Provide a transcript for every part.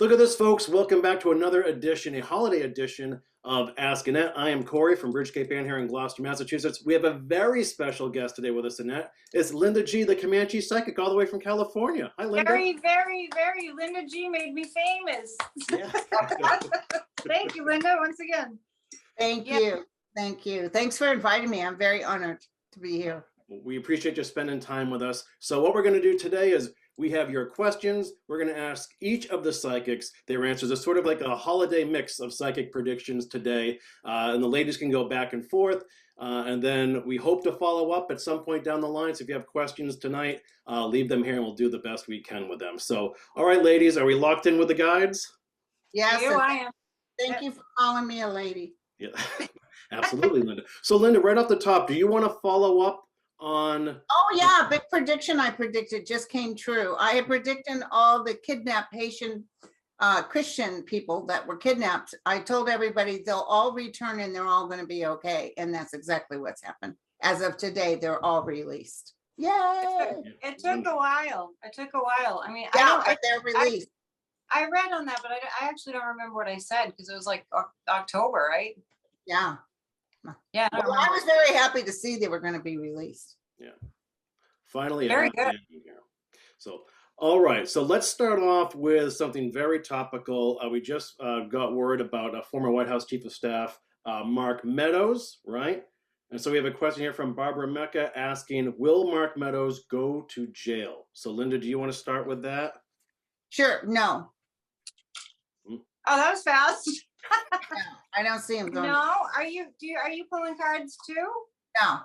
Look at this, folks. Welcome back to another edition, a holiday edition of Ask Annette. I am Kory from Bridgegate Band here in Gloucester, Massachusetts. We have a very special guest today with us, Annette. It's Linda G, the Comanche Psychic, all the way from California. Hi, Linda. Very. Linda G made me famous. Yeah. Thank you, Linda, once again. Thank you. Thank you. Thanks for inviting me. I'm very honored to be here. We appreciate you spending time with us. So what we're going to do today is we have your questions. We're going to ask each of the psychics their answers. It's sort of like a holiday mix of psychic predictions today. And the ladies can go back and forth. And then we hope to follow up at some point down the line. So if you have questions tonight, leave them here and we'll do the best we can with them. So, all right, ladies, are we locked in with the guides? Yes, I am. Thank you for calling me a lady. Yeah, absolutely, Linda. So, Linda, right off the top, do you want to follow up on? Oh yeah, big prediction I predicted just came true. I had predicted all the kidnapped Haitian Christian people that were kidnapped. I told everybody they'll all return and they're all going to be okay. And that's exactly what's happened. As of today, they're all released. Yay! It took a while. I mean, Yeah, but they're released. I read on that, but I actually don't remember what I said because it was like October, right? Yeah. Yeah. Well, I was very happy to see they were going to be released. Yeah. Finally. Very good. So, all right. So let's start off with something very topical. We just got word about a former White House Chief of Staff, Mark Meadows, right? And so we have a question here from Barbara Mecca asking, will Mark Meadows go to jail? So Linda, do you want to start with that? Sure. No. Oh, that was fast. No, I don't see him going. No, are you pulling cards too? No.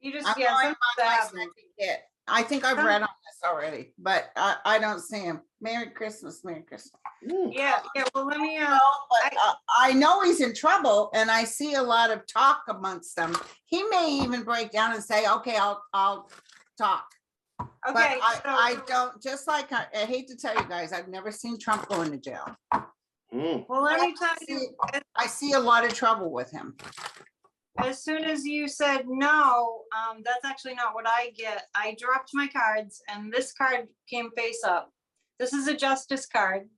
You just I'm going by my that. psychic kit. I think I've read on this already, but I don't see him. Merry Christmas, Merry Christmas. Yeah. Well, let me. I know he's in trouble, and I see a lot of talk amongst them. He may even break down and say, "Okay, I'll talk." Okay. But I don't. Just like I hate to tell you guys, I've never seen Trump go into jail. Well, let me tell you. I see a lot of trouble with him. As soon as you said no, that's actually not what I get. I dropped my cards and this card came face up. This is a justice card.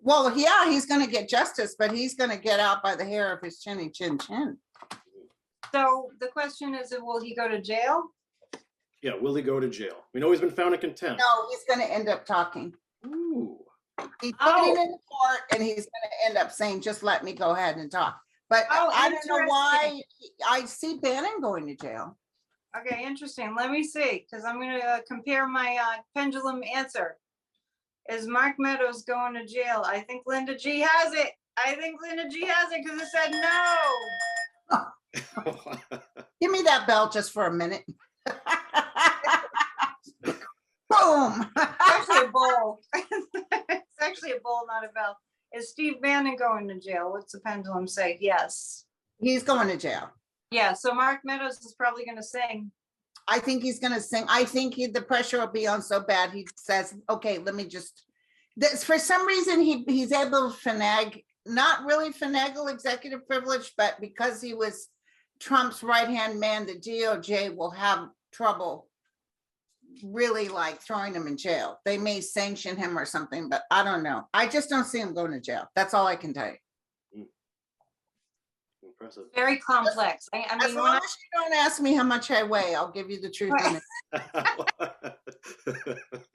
Well, yeah, he's going to get justice, but he's going to get out by the hair of his chinny chin chin. So the question is, will he go to jail? Yeah, will he go to jail? We know he's been found in contempt. No, he's going to end up talking. Ooh. He's putting it in the court and he's going to end up saying, just let me go ahead and talk. But I don't know why. I see Bannon going to jail. Okay, interesting. Let me see, because I'm going to compare my pendulum answer. Is Mark Meadows going to jail? I think Linda G has it. Because it said no. Give me that bell just for a minute. Boom. Actually a bowl. It's actually a bowl, not a bell. Is Steve Bannon going to jail? What's the pendulum say? Yes. He's going to jail. Yeah, so Mark Meadows is probably going to sing. I think he's going to sing. I think the pressure will be on so bad. He says, okay, let me just, for some reason, he's able to not really finagle executive privilege, but because he was Trump's right-hand man, the DOJ will have trouble really like throwing him in jail. They may sanction him or something, but I don't know. I just don't see him going to jail. That's all I can tell you. Impressive. Very complex. I mean, as long as you don't ask me how much I weigh, I'll give you the truth. I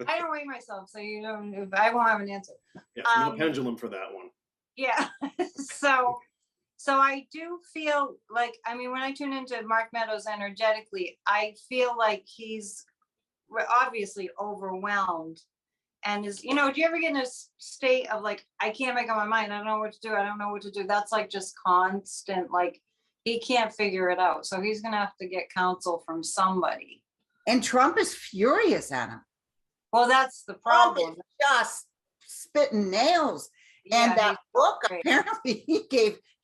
don't weigh myself, so you don't. I won't have an answer. Yeah, no pendulum for that one. Yeah. So I do feel like, I mean, when I tune into Mark Meadows energetically, I feel like he's obviously overwhelmed and is, do you ever get in a state of like, I can't make up my mind, I don't know what to do. That's like just constant, like he can't figure it out. So he's gonna have to get counsel from somebody. And Trump is furious at him. Well, that's the problem. Just spitting nails. And that book, apparently he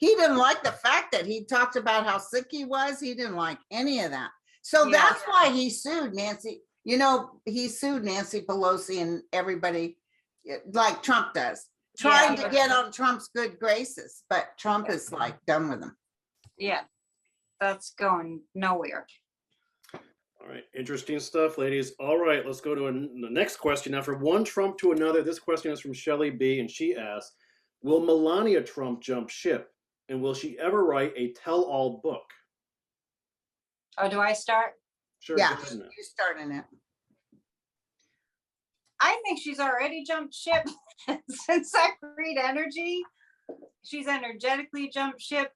didn't like the fact that he talked about how sick he was. He didn't like any of that. So that's why he sued Nancy. He sued Nancy Pelosi and everybody like Trump does, trying to get on Trump's good graces. But Trump is like done with him. Yeah, that's going nowhere. All right, interesting stuff, ladies. All right, let's go to the next question. Now, from one Trump to another, this question is from Shelley B, and she asks, will Melania Trump jump ship? And will she ever write a tell-all book? Oh, do I start? Sure. Yeah, go ahead, Annette. you starting it. I think she's already jumped ship since I read energy. She's energetically jumped ship.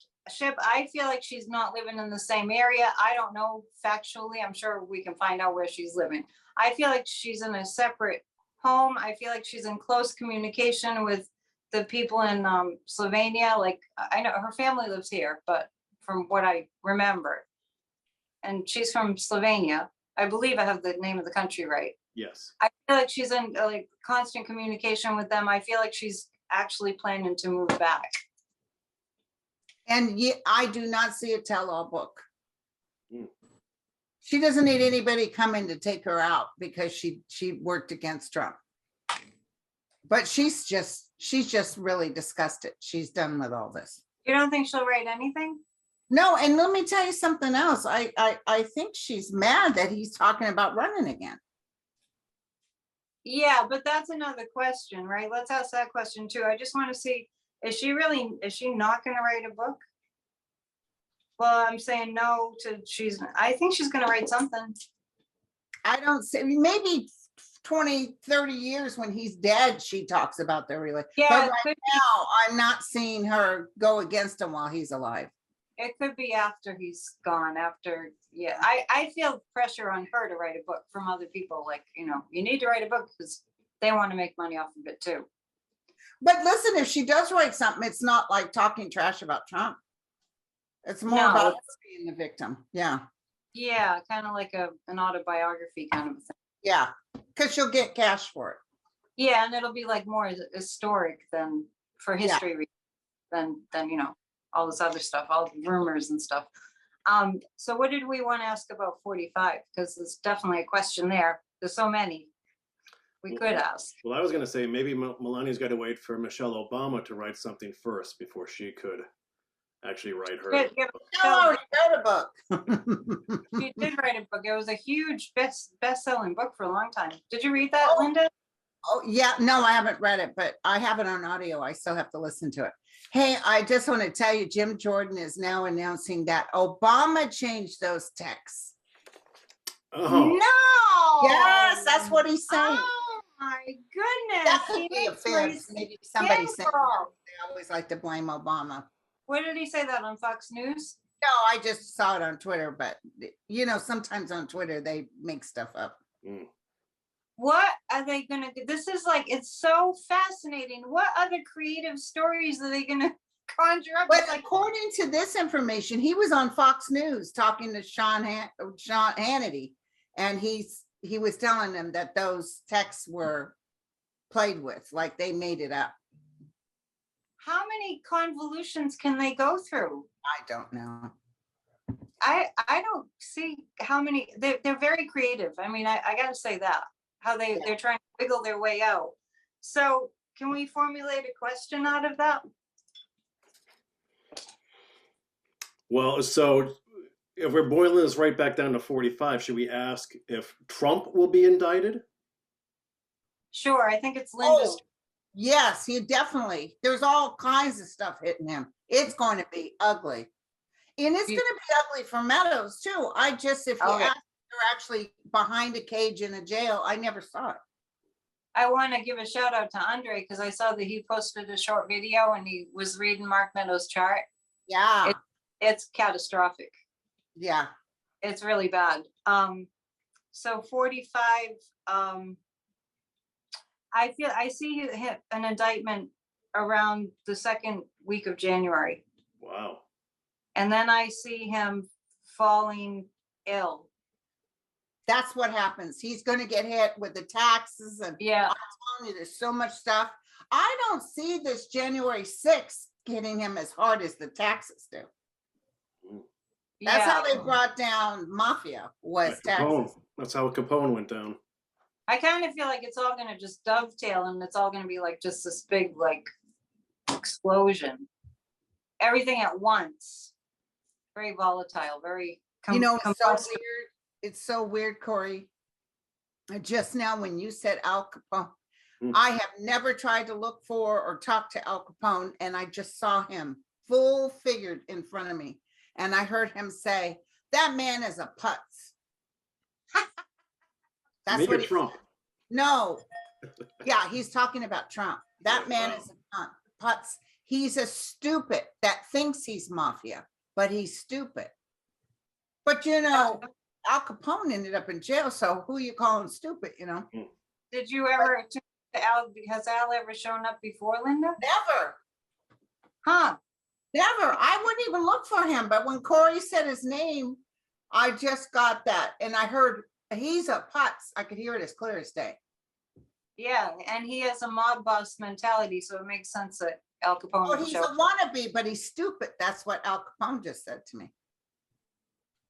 I feel like she's not living in the same area. I don't know factually. I'm sure we can find out where she's living. I feel like she's in a separate home. I feel like she's in close communication with the people in Slovenia. Like, I know her family lives here, but from what I remember, and she's from Slovenia. I believe I have the name of the country right. Yes. I feel like she's in like constant communication with them. I feel like she's actually planning to move back. And I do not see a tell-all book. Mm. She doesn't need anybody coming to take her out because she worked against Trump. But she's just really disgusted. She's done with all this. You don't think she'll write anything? No, and let me tell you something else. I think she's mad that he's talking about running again. Yeah, but that's another question, right? Let's ask that question too. I just want to see, is she not going to write a book? Well, I'm saying no to, I think she's going to write something. I don't see, maybe 20, 30 years when he's dead, she talks about their relationship. Yeah, But right now, I'm not seeing her go against him while he's alive. it could be after he's gone, after, yeah. I feel pressure on her to write a book from other people. Like, you need to write a book because they want to make money off of it too. But listen, if she does write something, it's not like talking trash about Trump. It's more No, about her being the victim. Yeah. Yeah, kind of like an autobiography kind of thing. Yeah. Because she'll get cash for it. Yeah, and it'll be like more historic than for history reasons than all this other stuff, all the rumors and stuff. So what did we want to ask about 45? Because there's definitely a question there. There's so many we could ask. Well, I was going to say maybe Melania's got to wait for Michelle Obama to write something first before she could actually write her. She already wrote a book. She did write a book. It was a huge best-selling book for a long time. Did you read that, Linda? Oh, yeah. No, I haven't read it, but I have it on audio. I still have to listen to it. Hey, I just want to tell you, Jim Jordan is now announcing that Obama changed those texts. Oh. No. Yes, that's what he's saying. Oh my goodness. That could be a fence. Maybe somebody said they always like to blame Obama. Where did he say that, on Fox News? No, I just saw it on Twitter, but sometimes on Twitter they make stuff up. Mm. What are they going to do? This is like, it's so fascinating. What other creative stories are they going to conjure up? But according to this information, he was on Fox News talking to Sean Hannity, and he was telling them that those texts were played with, like they made it up. How many convolutions can they go through? I don't know. I don't see how many. They're very creative. I mean, I got to say that. How they're trying to wiggle their way out. So can we formulate a question out of that? Well, so if we're boiling this right back down to 45, should we ask if Trump will be indicted? Sure, I think it's Linda's. Yes, he definitely. There's all kinds of stuff hitting him. It's going to be ugly. And it's going to be ugly for Meadows too. If you ask, they're actually behind a cage in a jail. I never saw it. I want to give a shout out to Andre because I saw that he posted a short video and he was reading Mark Meadows' chart. Yeah. It's catastrophic. Yeah. It's really bad. So 45, I see an indictment around the second week of January. Wow. And then I see him falling ill. That's what happens. He's going to get hit with the taxes. And yeah, I'm telling you, there's so much stuff. I don't see this January 6th hitting him as hard as the taxes do. That's how they brought down mafia, was taxes. That's how Capone went down. I kind of feel like it's all going to just dovetail and it's all going to be like just this big like explosion. Everything at once. Very volatile, very it's so weird. It's so weird, Kory. Just now when you said Al Capone, Mm. I have never tried to look for or talk to Al Capone, and I just saw him full figured in front of me. And I heard him say, that man is a putz. That's Me or what he, Trump? no. Yeah, he's talking about Trump. That man Wow. is a putz. He's a stupid that thinks he's mafia, but he's stupid. But you know, Al Capone ended up in jail, so who you calling stupid, you know? Did you ever, has Al ever shown up before, Linda? Never. Huh? Never. I wouldn't even look for him. But when Kory said his name, I just got that. And I heard he's a putz. I could hear it as clear as day. Yeah, and he has a mob boss mentality, so it makes sense that Al Capone Oh, would he's show a up. wannabe, but he's stupid. That's what Al Capone just said to me.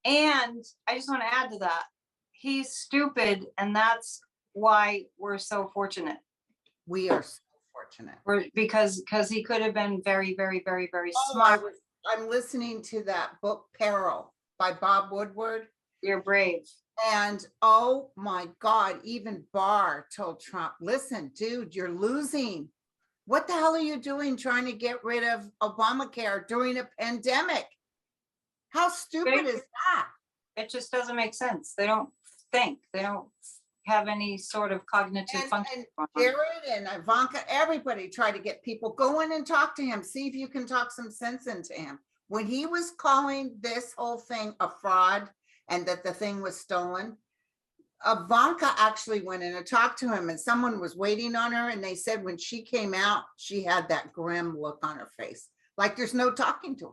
And I just want to add to that. He's stupid, and that's why we're so fortunate. We are so fortunate. Because he could have been very, very, very, very Oh, smart. I'm listening to that book, Peril, by Bob Woodward. You're brave. And oh my God, even Barr told Trump, listen, dude, you're losing. What the hell are you doing trying to get rid of Obamacare during a pandemic? How stupid is that? It just doesn't make sense. They don't think. They don't have any sort of cognitive function. And Jared and Ivanka, everybody tried to get people, go in and talk to him. See if you can talk some sense into him. When he was calling this whole thing a fraud and that the thing was stolen, Ivanka actually went in and talked to him, and someone was waiting on her, and they said when she came out, she had that grim look on her face, like there's no talking to him.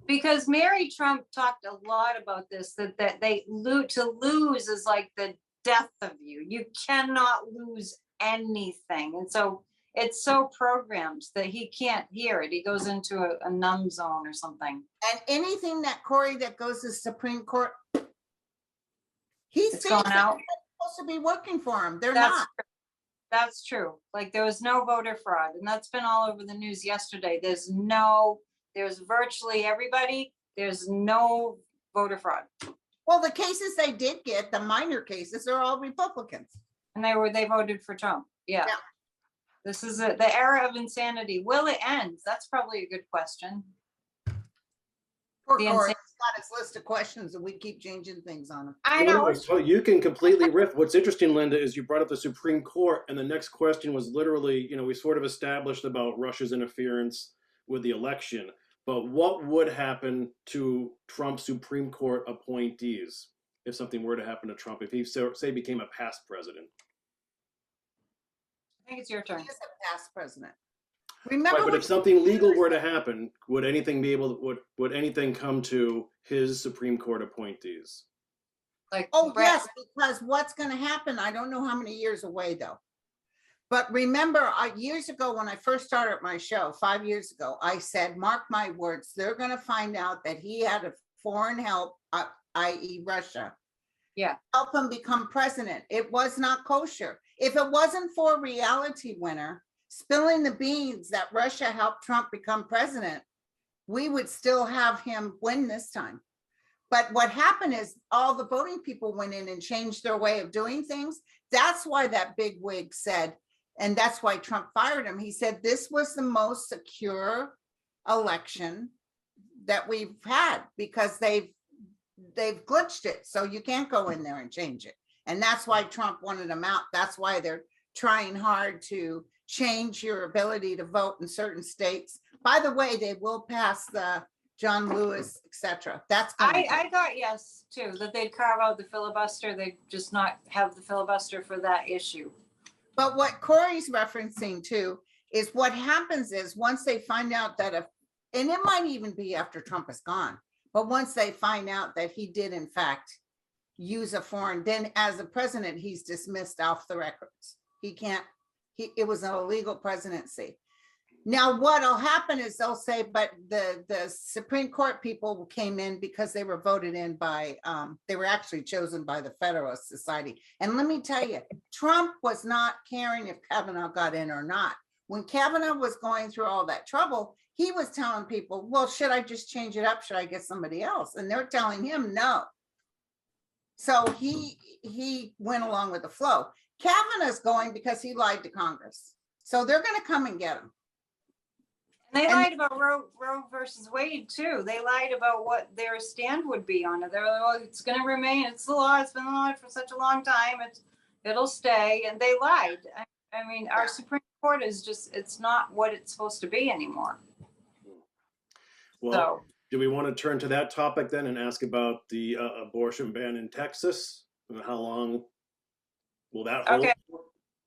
Because Mary Trump talked a lot about this, that to lose is like the death of you. You cannot lose anything. And so it's so programmed that he can't hear it. He goes into a numb zone or something. And anything that Kory that goes to Supreme Court, he's It's going out. supposed to be working for him. They're That's not. true. That's true. Like there was no voter fraud, and that's been all over the news yesterday. There's virtually everybody. There's no voter fraud. Well, the cases they did get, the minor cases, are all Republicans. And they voted for Trump. Yeah. Yeah. This is the era of insanity. Will it end? That's probably a good question. Poor The Kory, insane- he's got his list of questions and we keep changing things on him. I know. So you can completely riff. What's interesting, Linda, is you brought up the Supreme Court, and the next question was literally, we sort of established about Russia's interference with the election. But what would happen to Trump's Supreme Court appointees if something were to happen to Trump, if he, say, became a past president? I think it's your turn. He is a past president. Remember, Right, but if something legal were to happen, would anything would anything come to his Supreme Court appointees? Like, oh Brett, yes, because what's going to happen? I don't know how many years away though. But remember, years ago when I first started my show, 5 years ago, I said, mark my words, they're going to find out that he had a foreign help, i.e. Russia. Yeah. Help him become president. It was not kosher. If it wasn't for Reality Winner spilling the beans that Russia helped Trump become president, we would still have him win this time. But what happened is all the voting people went in and changed their way of doing things. That's why that big wig said, and that's why Trump fired him. He said this was the most secure election that we've had because they've glitched it. So you can't go in there and change it. And that's why Trump wanted him out. That's why they're trying hard to change your ability to vote in certain states. By the way, they will pass the John Lewis, etc. That's I thought yes too, that they'd carve out the filibuster. They'd just not have the filibuster for that issue. But what Kory's referencing too is what happens is once they find out that and it might even be after Trump is gone, but once they find out that he did in fact use a foreign, then as a president, he's dismissed off the records. It was an illegal presidency. Now, what'll happen is they'll say, but the Supreme Court people came in because they were voted in by, they were actually chosen by the Federalist Society. And let me tell you, Trump was not caring if Kavanaugh got in or not. When Kavanaugh was going through all that trouble, he was telling people, well, should I just change it up? Should I get somebody else? And they're telling him no. So he went along with the flow. Kavanaugh's going because he lied to Congress. So they're going to come and get him. And they And- lied about Roe versus Wade too. They lied about what their stand would be on it. They're like, well, it's going to remain. It's the law. It's been the law for such a long time. It'll stay. And they lied. I mean, our Supreme Court is just, it's not what it's supposed to be anymore. Well, So, do we want to turn to that topic then and ask about the abortion ban in Texas? And how long will that hold? okay.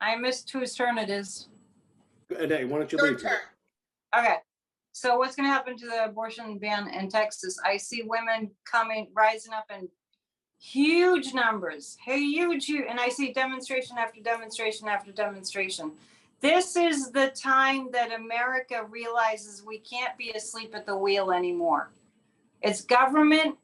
I missed whose turn it is. Annette, why don't you Your lead? turn. Okay. So what's going to happen to the abortion ban in Texas? I see women rising up in huge numbers, huge, and I see demonstration after demonstration after demonstration. This is the time that America realizes we can't be asleep at the wheel anymore. It's government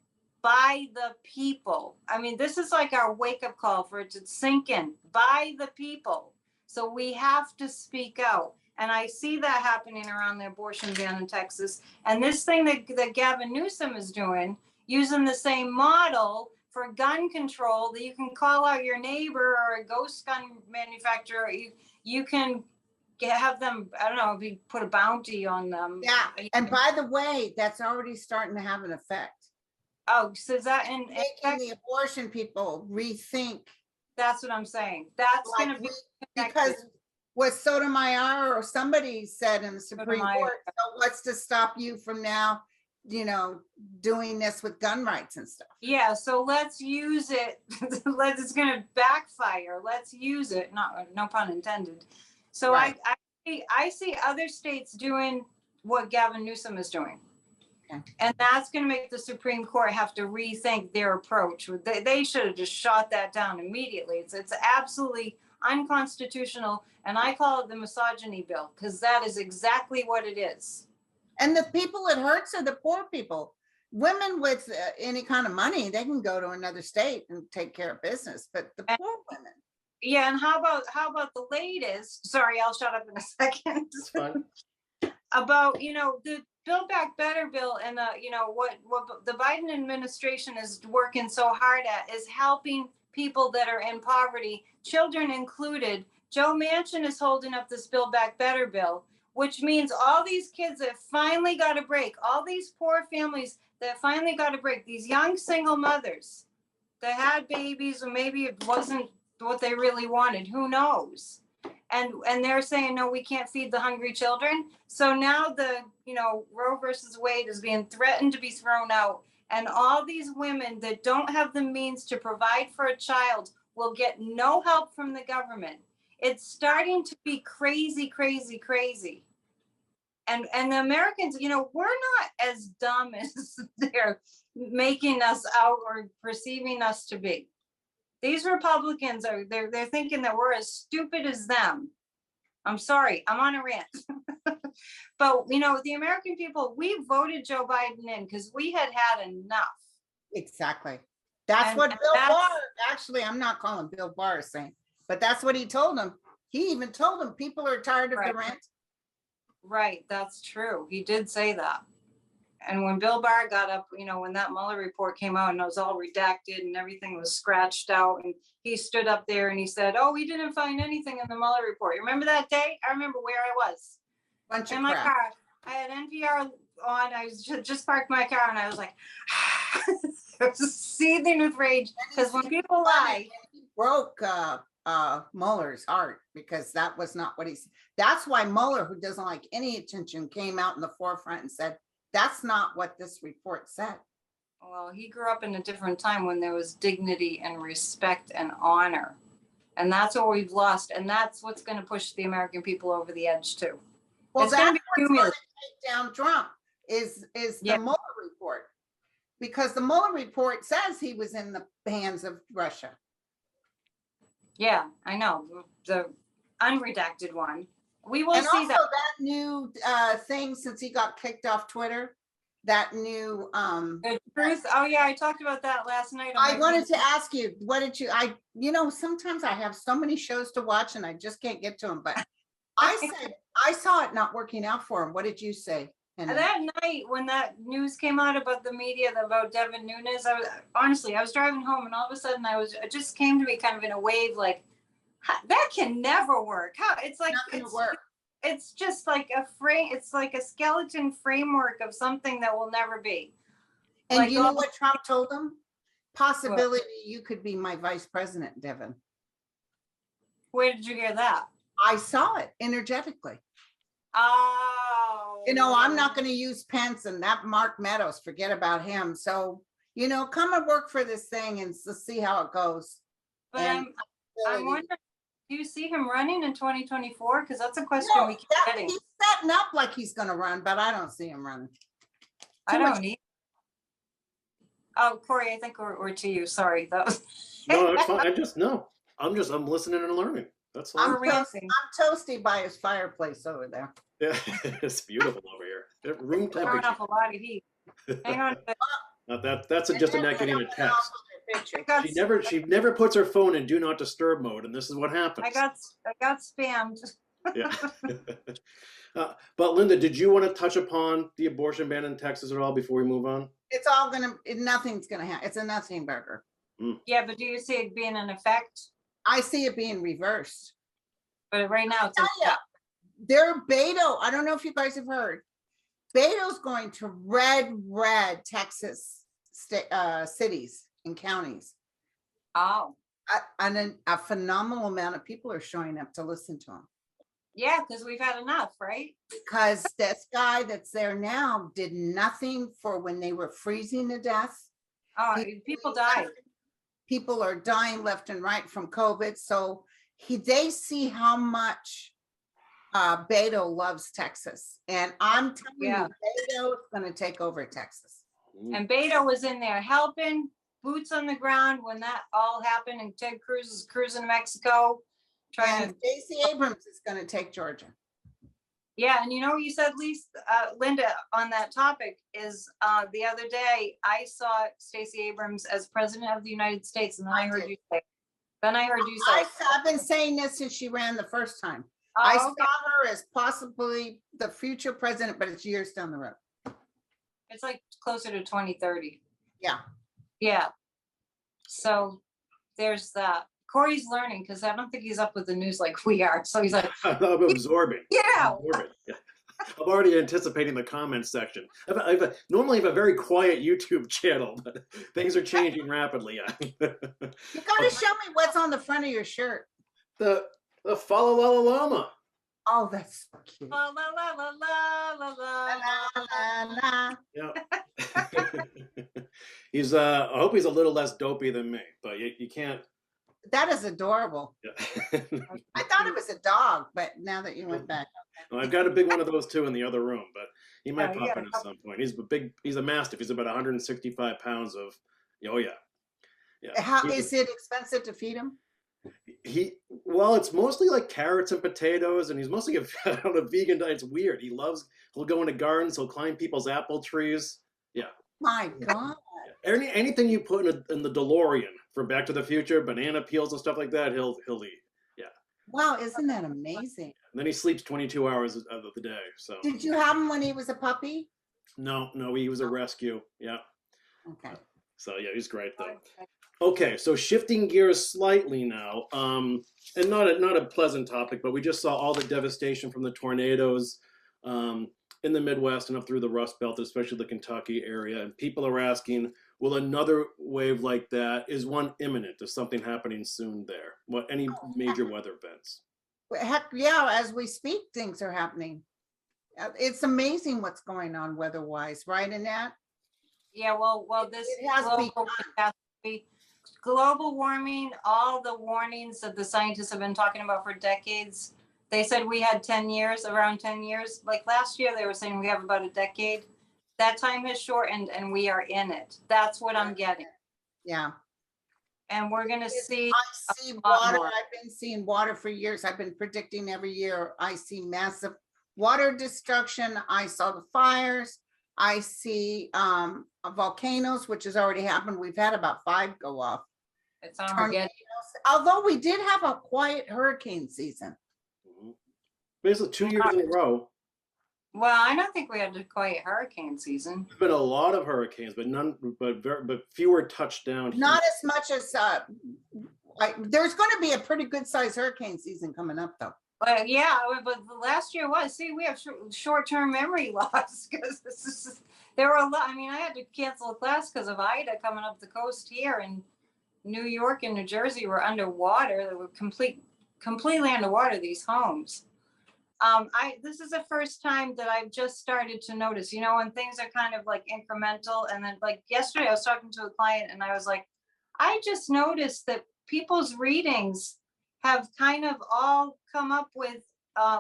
by the people. I mean, this is like our wake-up call for it to sink in, by the people. So we have to speak out. And I see that happening around the abortion ban in Texas. And this thing that Gavin Newsom is doing, using the same model for gun control, that you can call out your neighbor or a ghost gun manufacturer. You can have them, I don't know, if you put a bounty on them. Yeah. And by the way, that's already starting to have an effect. Oh, so is that in Making the abortion people rethink. That's what I'm saying. That's Like going to be because what Sotomayor or somebody said in the Supreme Sotomayor. Court, so what's to stop you from now, doing this with gun rights and stuff? Yeah, so let's use it. It's going to backfire. Let's use it. No pun intended. So Right. I see other states doing what Gavin Newsom is doing. Okay. And that's going to make the Supreme Court have to rethink their approach. They should have just shot that down immediately. It's absolutely unconstitutional. And I call it the misogyny bill, because that is exactly what it is. And the people it hurts are the poor people. Women with any kind of money, they can go to another state and take care of business, but the poor women. Yeah, and how about the latest? Sorry, I'll shut up in a second. That's fine. About the Build Back Better bill, and what the Biden administration is working so hard at is helping people that are in poverty, children included. Joe Manchin is holding up this Build Back Better bill, which means all these kids that finally got a break, all these poor families that finally got a break, these young single mothers that had babies, or maybe it wasn't what they really wanted, who knows? And they're saying, no, we can't feed the hungry children. So now the Roe versus Wade is being threatened to be thrown out, and all these women that don't have the means to provide for a child will get no help from the government. It's starting to be crazy, crazy, crazy. And the Americans, we're not as dumb as they're making us out or perceiving us to be. These Republicans they're thinking that we're as stupid as them. I'm sorry, I'm on a rant. But the American people, we voted Joe Biden in because we had enough. Exactly. That's what Bill Barr, actually, I'm not calling Bill Barr saying, but that's what he told them. He even told them people are tired of the rent. Right, that's true. He did say that. And when Bill Barr got up, when that Mueller report came out and it was all redacted and everything was scratched out, and he stood up there and he said, oh, we didn't find anything in the Mueller report. You remember that day? I remember where I was. Bunch of in my crap. car. I had NPR on. I was just parked my car and I was like, I was just seething with rage, because when people lie. He broke Mueller's heart, because that was not what he said. That's why Mueller, who doesn't like any attention, came out in the forefront and said, that's not what this report said. Well, he grew up in a different time when there was dignity and respect and honor. And that's what we've lost. And that's what's going to push the American people over the edge too. Well, it's that's going to be what's going to take down Trump is the Mueller report. Because the Mueller report says he was in the hands of Russia. Yeah, I know. The unredacted one. We will and see also that new thing, since he got kicked off Twitter, that new the truth. Oh yeah, I talked about that last night. I wanted to ask you, what did you, sometimes I have so many shows to watch and I just can't get to them, but I said, I saw it not working out for him. What did you say? And That night when that news came out about the media about Devin Nunes, I was driving home and all of a sudden it just came to me kind of in a wave, like that can never work. How it's like not gonna work. it's just like a frame. It's like a skeleton framework of something that will never be. And Like you know all- what Trump told him? Possibility you could be my vice president, Devin. Where did you hear that? I saw it energetically. Oh, You know, I'm not going to use Pence and that Mark Meadows, forget about him. So, you know, come and work for this thing and see how it goes. But And I'm wondering, do you see him running in 2024? Because that's a question no, we keep that, getting. he's setting up like he's going to run, but I don't see him running. I Too much- don't need. Oh, Kory, I think we're to you. Sorry, that was. No, it's fine. I'm listening and learning. That's all. We're ranting. I'm toasty by his fireplace over there. Yeah, it's beautiful over here. Room Throwing temperature. off a lot of heat. Hang on. That's just Annette getting a text. I got, She never puts her phone in do not disturb mode, and this is what happens. I got spammed. Yeah. But Linda, did you want to touch upon the abortion ban in Texas at all before we move on? It's all nothing's gonna happen. It's a nothing burger. Yeah, but do you see it being an effect? I see it being reversed. But right now it's. Yeah, they're Beto. I don't know if you guys have heard. Beto's going to red Texas cities and counties. Oh, And a phenomenal amount of people are showing up to listen to him. yeah, because we've had enough, right? Because this guy that's there now did nothing for when they were freezing to death. Oh, people died. People are dying left and right from COVID. So they see how much Beto loves Texas. And I'm telling you, Beto is going to take over Texas. And Beto was in there helping, boots on the ground when that all happened, and Ted Cruz is cruising to Mexico, trying And to. Stacey Abrams is going to take Georgia. Yeah, and you know, you said, Linda, on that topic is the other day I saw Stacey Abrams as president of the United States, and then I heard you say. Then I heard you say. I've been saying this since she ran the first time. Oh, I okay. saw her as possibly the future president, but it's years down the road. It's like closer to 2030. Yeah. Yeah. So there's that. Kory's learning because I don't think he's up with the news like we are. So he's like, I'm absorbing. yeah. Absorbing. Yeah. I'm already anticipating the comments section. Normally I have a very quiet YouTube channel, but things are changing rapidly. You got to show me what's on the front of your shirt. The Falalala. Oh, that's so cute. La la la la la la la. La, la, la. Yeah. He's I hope he's a little less dopey than me, but you can't. That is adorable. Yeah. I thought it was a dog, but now that you went back. Well, I've got a big one of those too in the other room, but he might Oh, pop yeah. in at some point. He's a mastiff. He's about 165 pounds of. Oh yeah. Yeah. How is it expensive to feed him? Well, it's mostly like carrots and potatoes, and he's mostly on a vegan diet. It's weird. He'll go into gardens, he'll climb people's apple trees. Yeah. My God. Anything you put in the DeLorean from Back to the Future, banana peels and stuff like that, he'll eat. Yeah. Wow, isn't that amazing? And then he sleeps 22 hours of the day. So Did you have him when he was a puppy? no, he was a rescue. Yeah. Okay. So yeah, he's great though. Okay, so shifting gears slightly now, and not a pleasant topic, but we just saw all the devastation from the tornadoes in the Midwest and up through the Rust Belt, especially the Kentucky area. And people are asking, will another wave like that, is one imminent? Is something happening soon there? Any major weather events? Heck, yeah, as we speak, things are happening. It's amazing what's going on weather-wise, right, Annette? Yeah, well, this It has global become. catastrophe, global warming, all the warnings that the scientists have been talking about for decades. They said we had 10 years, around 10 years. Like last year, they were saying we have about a decade. That time has shortened and we are in it. That's what I'm getting. Yeah. And we're going to see. I see lot water. more. I've been seeing water for years. I've been predicting every year. I see massive water destruction. I saw the fires. I see volcanoes, which has already happened. We've had about 5 go off. It's Armageddon. Although we did have a quiet hurricane season. Basically 2 years in a row. Well, I don't think we had a quiet hurricane season. There's been a lot of hurricanes, but fewer touched down here. Not as much as, there's going to be a pretty good sized hurricane season coming up though. But yeah, but the last year was, see, we have short-term memory loss because there were a lot. I mean, I had to cancel a class because of Ida coming up the coast here, and New York and New Jersey were underwater. They were completely underwater, these homes. This is the first time that I've just started to notice, you know, when things are kind of like incremental. And then like yesterday I was talking to a client and I was like, I just noticed that people's readings have kind of all come up with,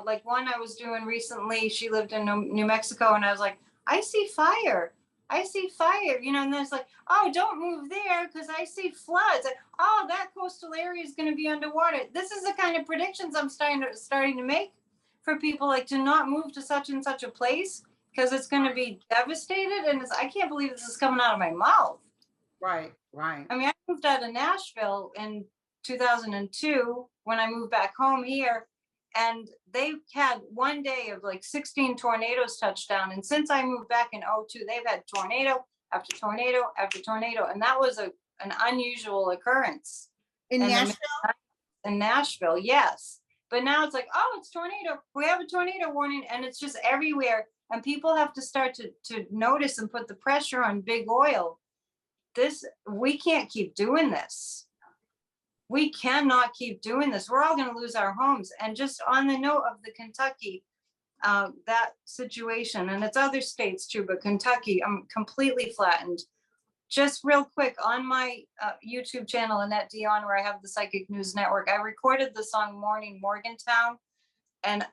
like one I was doing recently, she lived in New Mexico, and I was like, I see fire. I see fire, you know, and there's like, oh, don't move there because I see floods. Like, oh, that coastal area is going to be underwater. This is the kind of predictions I'm starting to make for people, like to not move to such and such a place because it's going to be devastated. And I can't believe this is coming out of my mouth. Right, right. I mean, I moved out of Nashville in 2002 when I moved back home here, and they had one day of like 16 tornadoes touch down. And since I moved back in 2002, they've had tornado after tornado after tornado. And that was an unusual occurrence. In Nashville? In Nashville, yes. But now it's like, oh, it's tornado. We have a tornado warning, and it's just everywhere. And people have to start to notice and put the pressure on big oil. We can't keep doing this. We cannot keep doing this. We're all going to lose our homes. And just on the note of the Kentucky, that situation, and it's other states too, but Kentucky, I'm completely flattened. Just real quick, on my YouTube channel, Annette Dion, where I have the Psychic News Network, I recorded the song Morning Morgantown and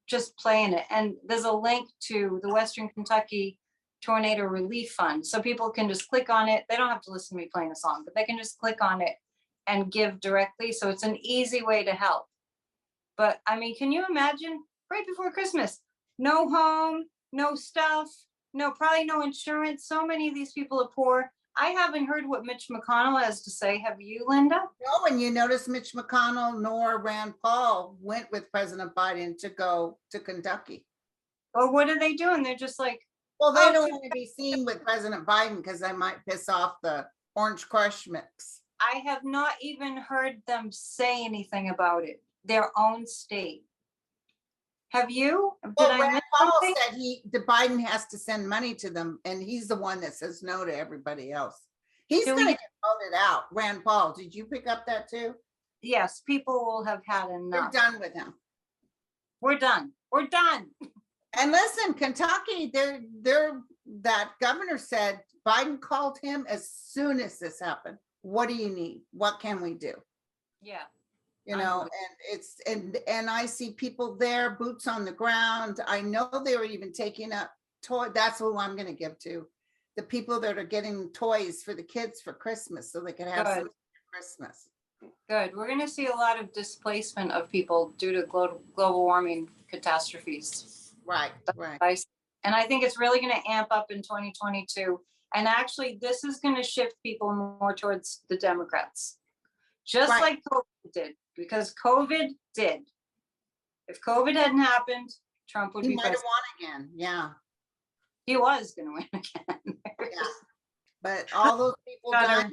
just playing it. And there's a link to the Western Kentucky Tornado Relief Fund. So people can just click on it. They don't have to listen to me playing a song, but they can just click on it and give directly. So it's an easy way to help. But I mean, can you imagine right before Christmas, no home, no stuff, probably no insurance. So many of these people are poor. I haven't heard what Mitch McConnell has to say. Have you, Linda? No, and you notice Mitch McConnell nor Rand Paul went with President Biden to go to Kentucky. Well, what are they doing? They're just like, well, they don't want to be seen with President Biden because they might piss off the Orange Crush mix. I have not even heard them say anything about it. Their own state. Have you? Well, Rand Paul said the Biden has to send money to them, and he's the one that says no to everybody else. He's going to get voted out. Rand Paul, did you pick up that too? Yes, people will have had enough. We're done with him. We're done. We're done. And listen, Kentucky, that governor said Biden called him as soon as this happened. What do you need? What can we do? Yeah. You know, and it's and I see people there, boots on the ground. I know they were even taking up toy. That's who I'm going to give to. The people that are getting toys for the kids for Christmas so they can have some for Christmas. Good. We're going to see a lot of displacement of people due to global warming catastrophes. Right, right. And I think it's really going to amp up in 2022. And actually, this is going to shift people more towards the Democrats, just like COVID did, because COVID did. If COVID hadn't happened, Trump would be president. He might have won again. Yeah. He was going to win again. Yeah. But all those people died.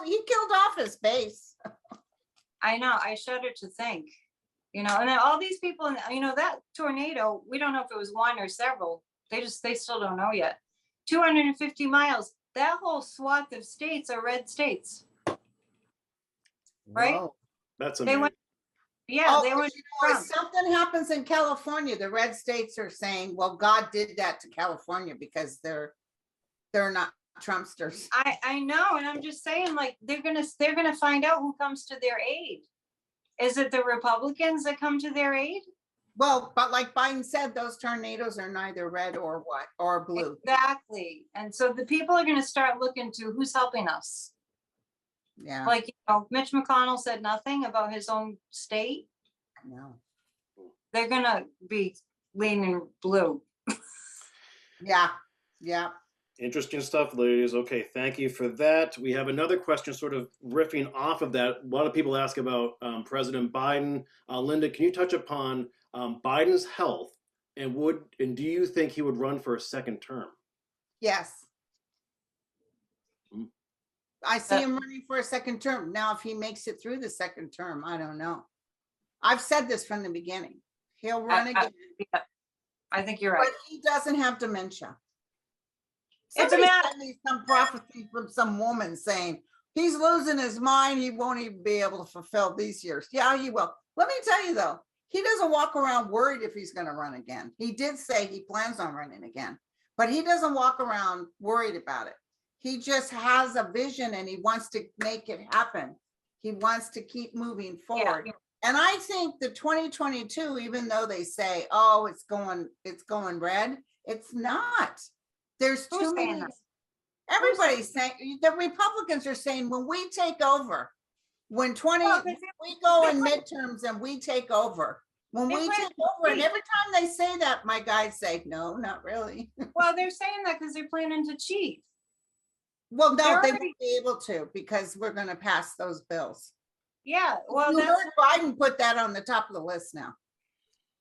He killed off his base. I know. I shudder to think, you know, and then all these people, you know, that tornado, we don't know if it was one or several. They still don't know yet. 250 miles. That whole swath of states are red states. Right? Whoa. That's amazing. They went, yeah, they went. If something happens in California, the red states are saying, well, God did that to California because they're not Trumpsters. I know, and I'm just saying, like, they're gonna find out who comes to their aid. Is it the Republicans that come to their aid? Well, but like Biden said, those tornadoes are neither red or white or blue. Exactly. And so the people are going to start looking to who's helping us. Yeah. Like, you know, Mitch McConnell said nothing about his own state. No. They're going to be leaning blue. Yeah. Yeah. Interesting stuff, ladies. Okay, thank you for that. We have another question sort of riffing off of that. A lot of people ask about President Biden. Linda, can you touch upon Biden's health And do you think he would run for a second term? Yes. Hmm. I see him running for a second term. Now, if he makes it through the second term, I don't know. I've said this from the beginning. He'll run again. Yeah, I think you're right. But he doesn't have dementia. It's a Somebody matter. sent me some prophecy from some woman saying, he's losing his mind. He won't even be able to fulfill these years. Yeah, he will. Let me tell you though, he doesn't walk around worried if he's going to run again. He did say he plans on running again, but he doesn't walk around worried about it. He just has a vision and he wants to make it happen. He wants to keep moving forward. Yeah. And I think the 2022, even though they say, oh, it's going red, it's not. There's Who's too saying many. that? Everybody's saying, the Republicans are saying, when we take over, when we go in midterms and we take over, when we take over, and every time they say that, my guys say, no, not really. Well, they're saying that because they're planning to cheat. Well, no, They're they already- won't be able to because we're going to pass those bills. Yeah, well, You that's heard Biden put that on the top of the list now.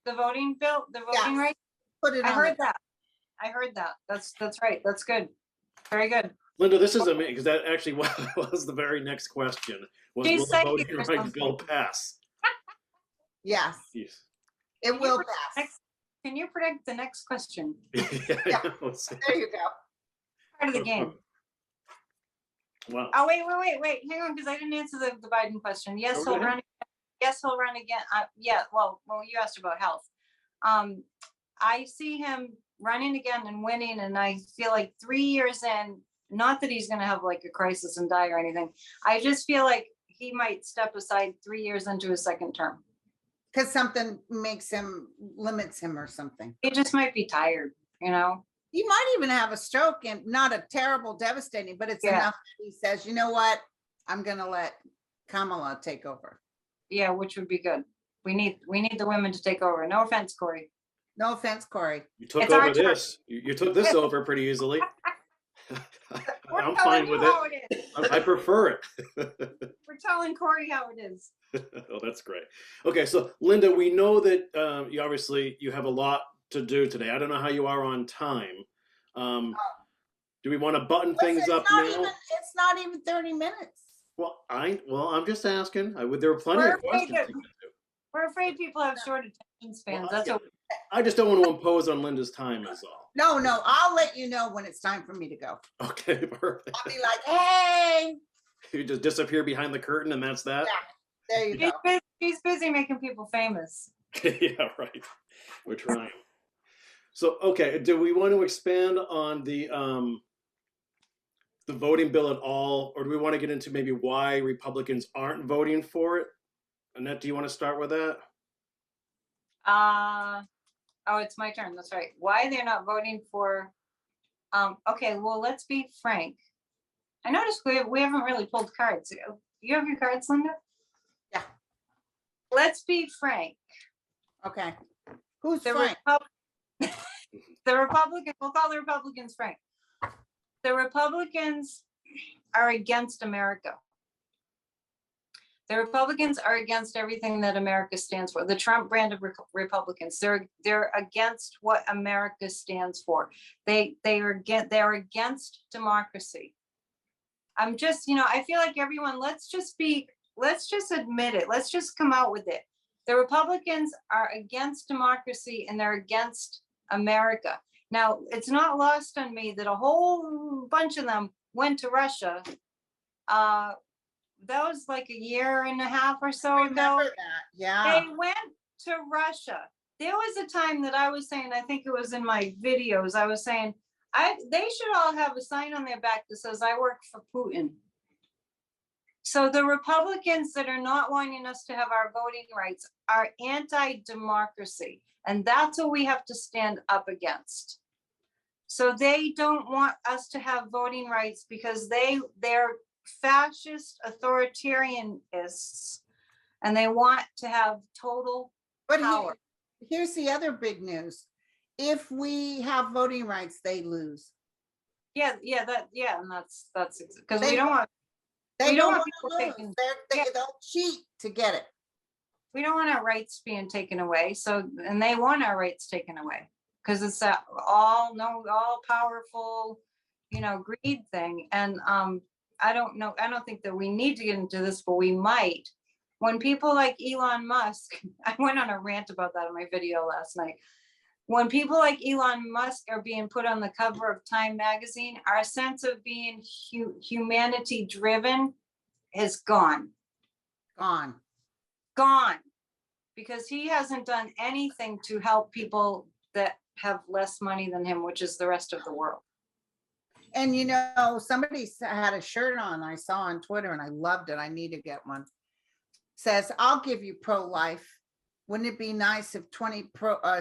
the voting bill, the voting Yes. rights. Put it I on. heard that. I heard that. That's right. That's good. Very good. Linda, this is amazing because that actually was the very next question. Was She's will the psychic voting or rights something. bill pass? Yes, Yes. it will pass. Can you predict the next question? Yeah. There you go. Part of the game. Wow. Oh, wait. Hang on, because I didn't answer the Biden question. Yes, Go he'll ahead. run. Yes, he'll run again. Yeah, well, you asked about health. I see him running again and winning, and I feel like 3 years in, not that he's going to have like a crisis and die or anything. I just feel like he might step aside 3 years into his second term. Because something limits him or something. He just might be tired, you know? He might even have a stroke, and not a terrible, devastating, but it's Yeah. enough that he says, you know what? I'm going to let Kamala take over. Yeah, which would be good. We need the women to take over. No offense, Kory. No offense, Kory. You took It's our over turn. this. You took this over pretty easily. We're I'm telling fine you with how it. it is. I prefer it. We're telling Kory how it is. Oh, that's great. Okay, so Linda, we know that you obviously you have a lot to do today. I don't know how you are on time. Do we want to button things up now? It's not even 30 minutes. Well, I'm just asking. There were plenty We're of questions. afraid to get to. We're afraid people have short attention spans. Well, That's yeah. what. I just don't want to impose on Linda's time, is all. No, I'll let you know when it's time for me to go. Okay, perfect. I'll be like, hey, You just disappear behind the curtain, and that's that. Yeah. there you go. She's busy making people famous. Yeah, right. We're trying. So, okay, do we want to expand on the voting bill at all, or do we want to get into maybe why Republicans aren't voting for it? Annette, do you want to start with that? Oh, it's my turn. That's right. Why they're not voting for? Okay, well, let's be frank. I noticed we haven't really pulled cards. You have your cards, Linda? Yeah. Let's be frank. Okay. Who's The Frank? The Republicans, we'll call the Republicans Frank. The Republicans are against America. The Republicans are against everything that America stands for. The Trump brand of Republicans, they're against what America stands for. They're against democracy. I'm just, I feel like everyone, let's just admit it. Let's just come out with it. The Republicans are against democracy and they're against America. Now, it's not lost on me that a whole bunch of them went to Russia. That was like a year and a half or so ago. Remember that? Yeah. They went to Russia. There was a time that I was saying, I think it was in my videos, I was saying, they should all have a sign on their back that says, I work for Putin. So the Republicans that are not wanting us to have our voting rights are anti-democracy. And that's what we have to stand up against. So they don't want us to have voting rights because they're fascist authoritarianists and they want to have total power. Here's the other big news. If we have voting rights, they lose. And that's because They we don't want They we don't don't want want to people lose. taking- They'll cheat to get it. we don't want our rights being taken away. So, and they want our rights taken away because it's that all powerful, greed thing. And I don't know. I don't think that we need to get into this, but we might. When people like Elon Musk, I went on a rant about that in my video last night. When people like Elon Musk are being put on the cover of Time magazine, our sense of being humanity driven is gone. Gone. Because he hasn't done anything to help people that have less money than him, which is the rest of the world. And somebody had a shirt on I saw on Twitter and I loved it. I need to get one. Says, I'll give you pro-life. Wouldn't it be nice if 20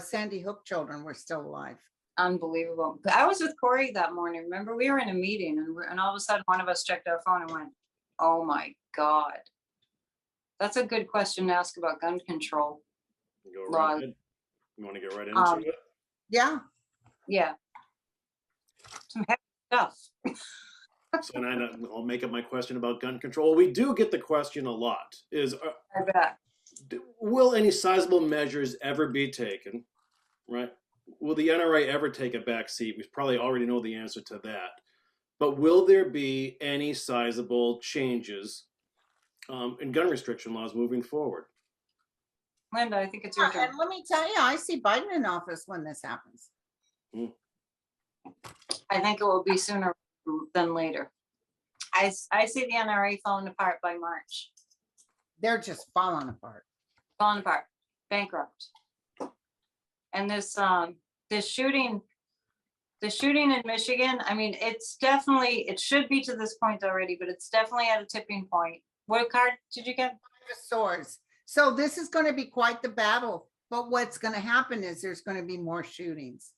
Sandy Hook children were still alive? Unbelievable. I was with Kory that morning. Remember, we were in a meeting and all of a sudden one of us checked our phone and went, oh my God. That's a good question to ask about gun control. Go right in. You want to get right into it? Yeah. Yeah. Some heavy stuff. So I'll make up my question about gun control. We do get the question a lot is, I bet. Will any sizable measures ever be taken, right? Will the NRA ever take a back seat? We probably already know the answer to that. But will there be any sizable changes in gun restriction laws moving forward? Linda, I think it's your turn. And let me tell you, I see Biden in office when this happens. I think it will be sooner than later. I see the NRA falling apart by March. They're just falling apart. Bankrupt. And this shooting in Michigan, I mean, it should be to this point already, but it's definitely at a tipping point. What card did you get? Swords. So this is going to be quite the battle, but what's going to happen is there's going to be more shootings.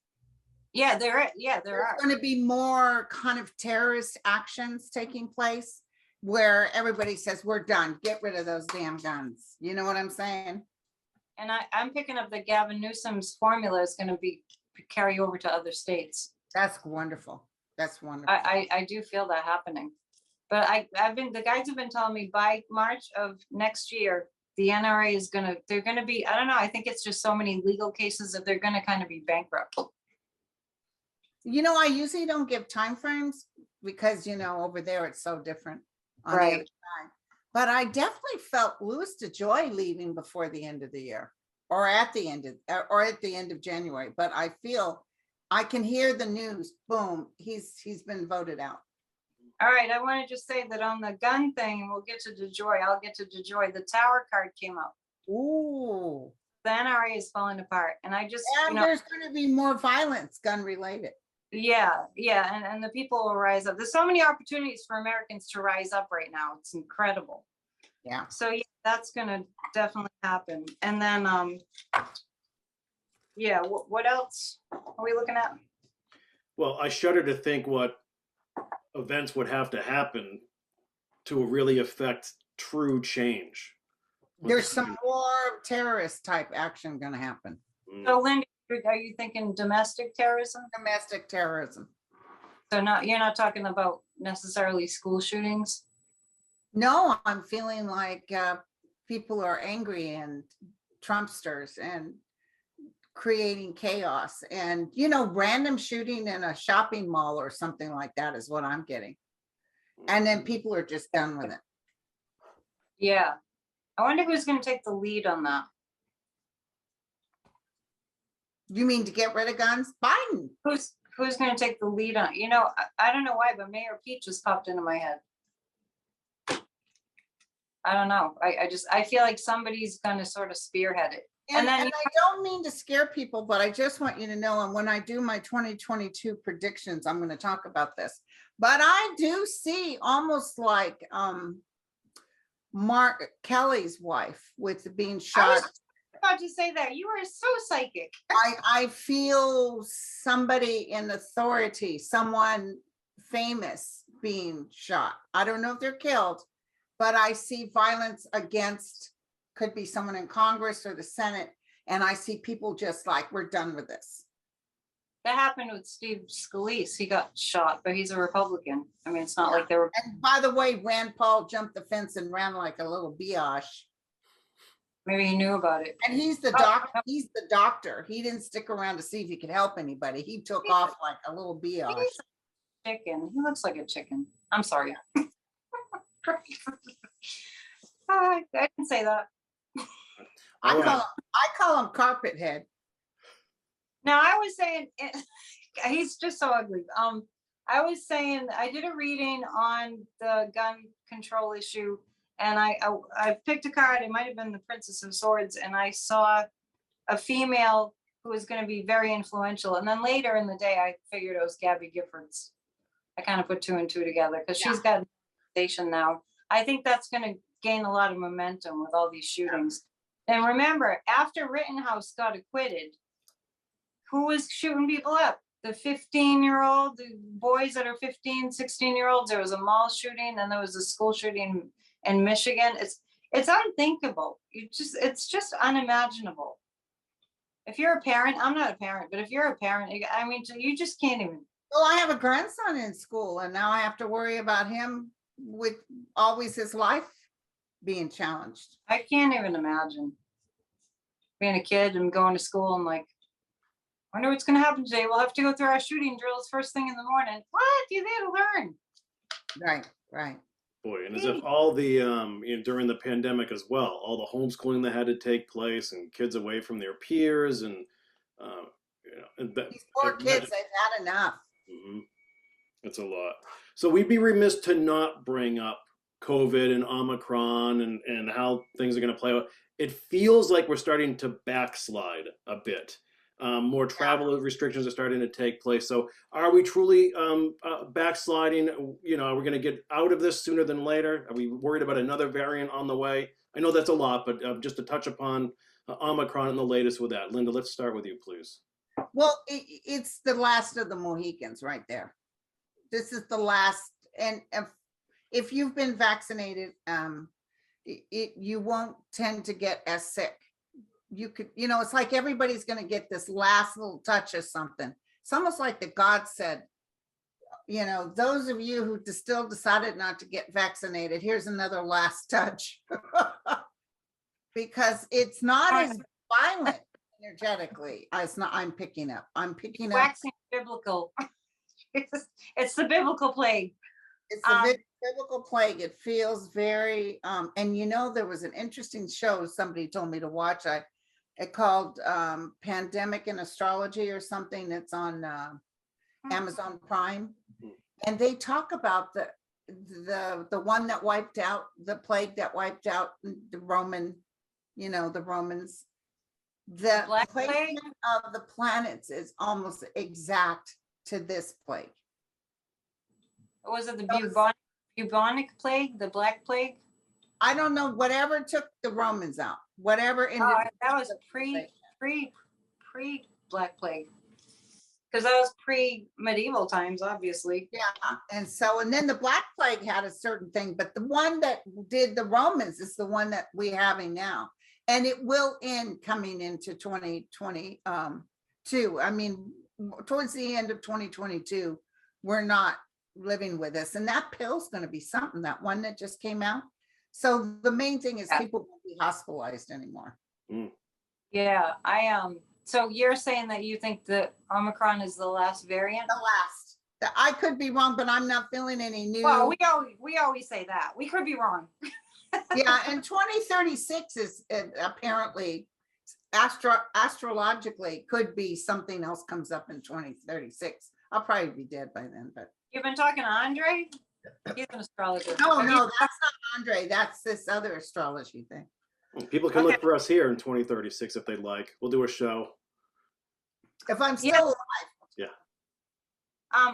Yeah, there are. There's going to be more kind of terrorist actions taking place where everybody says, we're done. Get rid of those damn guns. You know what I'm saying? And I'm picking up that Gavin Newsom's formula is going to be carry over to other states. That's wonderful. That's wonderful. I do feel that happening. But the guys have been telling me by March of next year, the NRA they're going to be, I don't know, I think it's just so many legal cases that they're going to kind of be bankrupt. I usually don't give time frames because, over there it's so different on the other side. But I definitely felt Louis DeJoy leaving before the end of the year or at the end of January. But I feel I can hear the news. Boom, he's been voted out. All right, I want to just say that on the gun thing, and we'll get to DeJoy. I'll get to DeJoy. The Tower card came up. Ooh. The NRA is falling apart. And I just, there's going to be more violence gun related. Yeah. And the people will rise up. There's so many opportunities for Americans to rise up right now. It's incredible. Yeah. So yeah, that's going to definitely happen. And then, what else are we looking at? Well, I shudder to think what events would have to happen to really affect true change. There's some more terrorist type action going to happen. So Linda, are you thinking domestic terrorism? Domestic terrorism. So you're not talking about necessarily school shootings? No, I'm feeling like people are angry and Trumpsters and creating chaos and, random shooting in a shopping mall or something like that is what I'm getting. And then people are just done with it. Yeah. I wonder who's going to take the lead on that. You mean to get rid of guns? Biden. Who's going to take the lead on? I don't know why, but Mayor Pete just popped into my head. I don't know. I feel like somebody's going to sort of spearhead it. And I don't mean to scare people, but I just want you to know, and when I do my 2022 predictions, I'm going to talk about this. But I do see almost like Mark Kelly's wife with being shot. I was about to say that. You are so psychic. I feel somebody in authority, someone famous being shot. I don't know if they're killed, but I see violence against, could be someone in Congress or the Senate. And I see people just like, we're done with this. That happened with Steve Scalise. He got shot, but he's a Republican. I mean, it's not like they were. And by the way, Rand Paul jumped the fence and ran like a little biatch. Maybe he knew about it. And he's the doctor. He didn't stick around to see if he could help anybody. He took off like a little biatch. Chicken. He looks like a chicken. I'm sorry. I didn't say that. I call him carpet head. No, I was saying he's just so ugly. I was saying I did a reading on the gun control issue, and I picked a card. It might have been the Princess of Swords, and I saw a female who was going to be very influential. And then later in the day, I figured it was Gabby Giffords. I kind of put two and two together because she's got a station now. I think that's going to gain a lot of momentum with all these shootings. And remember, after Rittenhouse got acquitted, who was shooting people up? The 15-year-old, the boys that are 15, 16-year-olds. There was a mall shooting, and there was a school shooting in Michigan. It's unthinkable. It's just unimaginable. If you're a parent, I'm not a parent, but if you're a parent, I mean, you just can't even. Well, I have a grandson in school, and now I have to worry about him with always his life being challenged. I can't even imagine being a kid and going to school and like, I wonder what's going to happen today. We'll have to go through our shooting drills first thing in the morning. What? You're there to learn. Right. Boy, and as if all the during the pandemic as well, all the homeschooling that had to take place and kids away from their peers, and These poor kids, they've had enough. Mm-hmm. It's a lot. So we'd be remiss to not bring up COVID and Omicron and how things are going to play out. It feels like we're starting to backslide a bit. More travel restrictions are starting to take place. So are we truly backsliding? Are we going to get out of this sooner than later? Are we worried about another variant on the way? I know that's a lot, but just to touch upon Omicron and the latest with that. Linda, let's start with you, please. Well, it's the last of the Mohicans right there. This is the last. And if you've been vaccinated, you won't tend to get as sick. You could, it's like everybody's going to get this last little touch of something. It's almost like the God said, those of you who still decided not to get vaccinated, here's another last touch. Because it's not as violent energetically. I'm picking up. Waxing biblical. It's the biblical plague. It's the biblical plague. It feels very, and there was an interesting show somebody told me to watch. It called Pandemic in Astrology or something. That's on Amazon Prime, and they talk about the one that wiped out, the plague that wiped out the Roman, the Romans. The placement of the planets is almost exact to this plague. Was it the bubonic plague, the Black Plague? I don't know. Whatever took the Romans out, whatever. That was pre Black Plague, because that was pre-medieval times, obviously. Yeah, and then the Black Plague had a certain thing, but the one that did the Romans is the one that we're having now, and it will end coming into 2022. I mean, towards the end of 2022, we're not living with this, and that pill's going to be something. That one that just came out. So the main thing is people won't be hospitalized anymore. Yeah, so you're saying that you think that Omicron is the last variant? The last. I could be wrong, but I'm not feeling any new. Well, we always say that. We could be wrong. Yeah, and 2036 is apparently astrologically could be something else comes up in 2036. I'll probably be dead by then, but. You've been talking to Andre? He's an astrologer. No, that's not Andre. That's this other astrology thing. People can look for us here in 2036 if they'd like. We'll do a show. If I'm still alive. Yeah.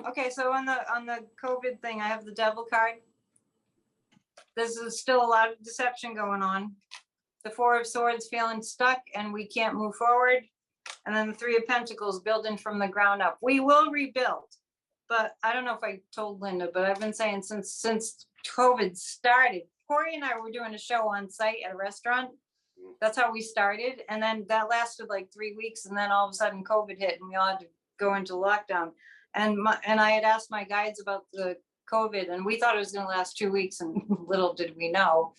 Okay, so on the COVID thing, I have the devil card. There's still a lot of deception going on. The Four of Swords feeling stuck and we can't move forward. And then the Three of Pentacles building from the ground up. We will rebuild. But I don't know if I told Linda, but I've been saying since COVID started, Kory and I were doing a show on site at a restaurant. That's how we started. And then that lasted like 3 weeks. And then all of a sudden COVID hit and we all had to go into lockdown. And I had asked my guides about the COVID and we thought it was going to last 2 weeks. And little did we know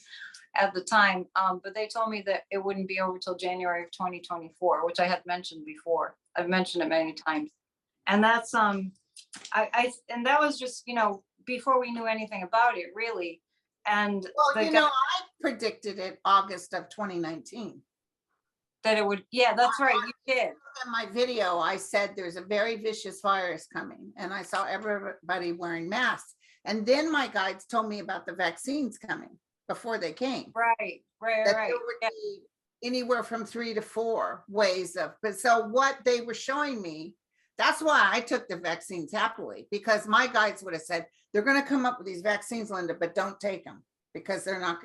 at the time. But they told me that it wouldn't be over till January of 2024, which I had mentioned before. I've mentioned it many times. And that's and that was just, before we knew anything about it, really. And Well, I predicted it August of 2019. that it would, yeah, that's right, you did. In my video, I said there's a very vicious virus coming, and I saw everybody wearing masks. And then my guides told me about the vaccines coming before they came. Right. That there would be anywhere from 3 to 4 ways of, but so what they were showing me, that's why I took the vaccines happily, because my guides would have said, they're going to come up with these vaccines, Linda, but don't take them because they're not,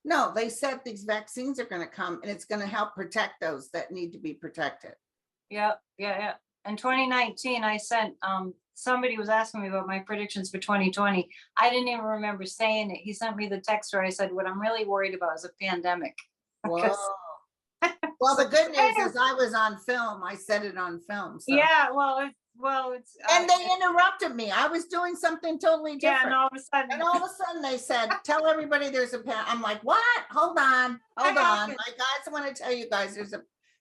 no, they said these vaccines are going to come and it's going to help protect those that need to be protected. Yeah. In 2019, I sent, somebody was asking me about my predictions for 2020. I didn't even remember saying it. He sent me the text where I said, what I'm really worried about is a pandemic. Whoa. Well, the good news is I was on film. I said it on film. So. Yeah, it's and they interrupted me. I was doing something totally different. Yeah, and all of a sudden they said, tell everybody there's a pan. I'm like, what? Hold on. My guys want to tell you guys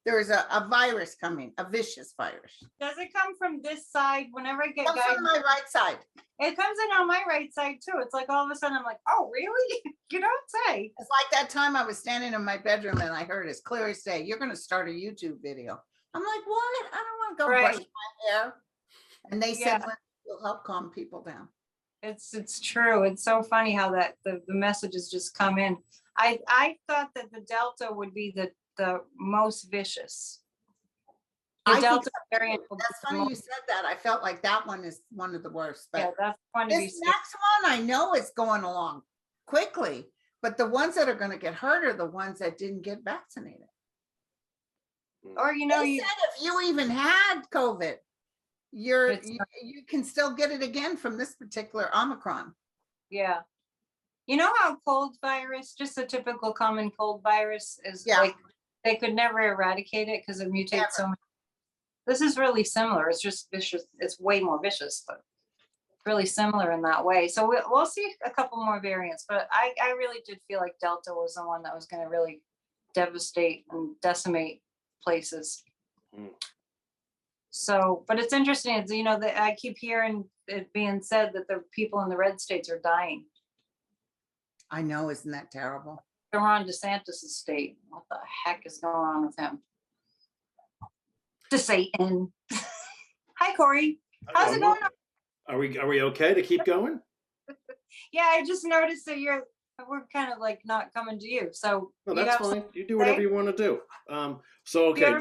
there's a virus coming, a vicious virus. Does it come from this side? Whenever I get guys, on my right side. It comes in on my right side too. It's like all of a sudden I'm like, oh really? You don't say. It's like that time I was standing in my bedroom and I heard as clear as day, you're going to start a YouTube video. I'm like, what? I don't want to go brush my hair. And they said, it'll help calm people down. It's true. It's so funny how that the messages just come in. I thought that the Delta would be the most vicious. The Delta variant. That's funny you said that. I felt like that one is one of the worst. But yeah, that's one. This next one I know is going along quickly, but the ones that are going to get hurt are the ones that didn't get vaccinated. Or they said if you even had COVID, you can still get it again from this particular Omicron. Yeah. You know how cold virus, just a typical common cold virus is like, they could never eradicate it because it mutates so much. This is really similar. It's just vicious. It's way more vicious, but really similar in that way. So we'll see a couple more variants, but I really did feel like Delta was the one that was going to really devastate and decimate places. So, but it's interesting. It's, that I keep hearing it being said that the people in the red states are dying. I know, isn't that terrible? Ron DeSantis' state. What the heck is going on with him? To Satan. Hi, Kory. How's it going on? Are we okay to keep going? Yeah, I just noticed that we're kind of like not coming to you. So no, that's fine. You do whatever you want to do. So okay.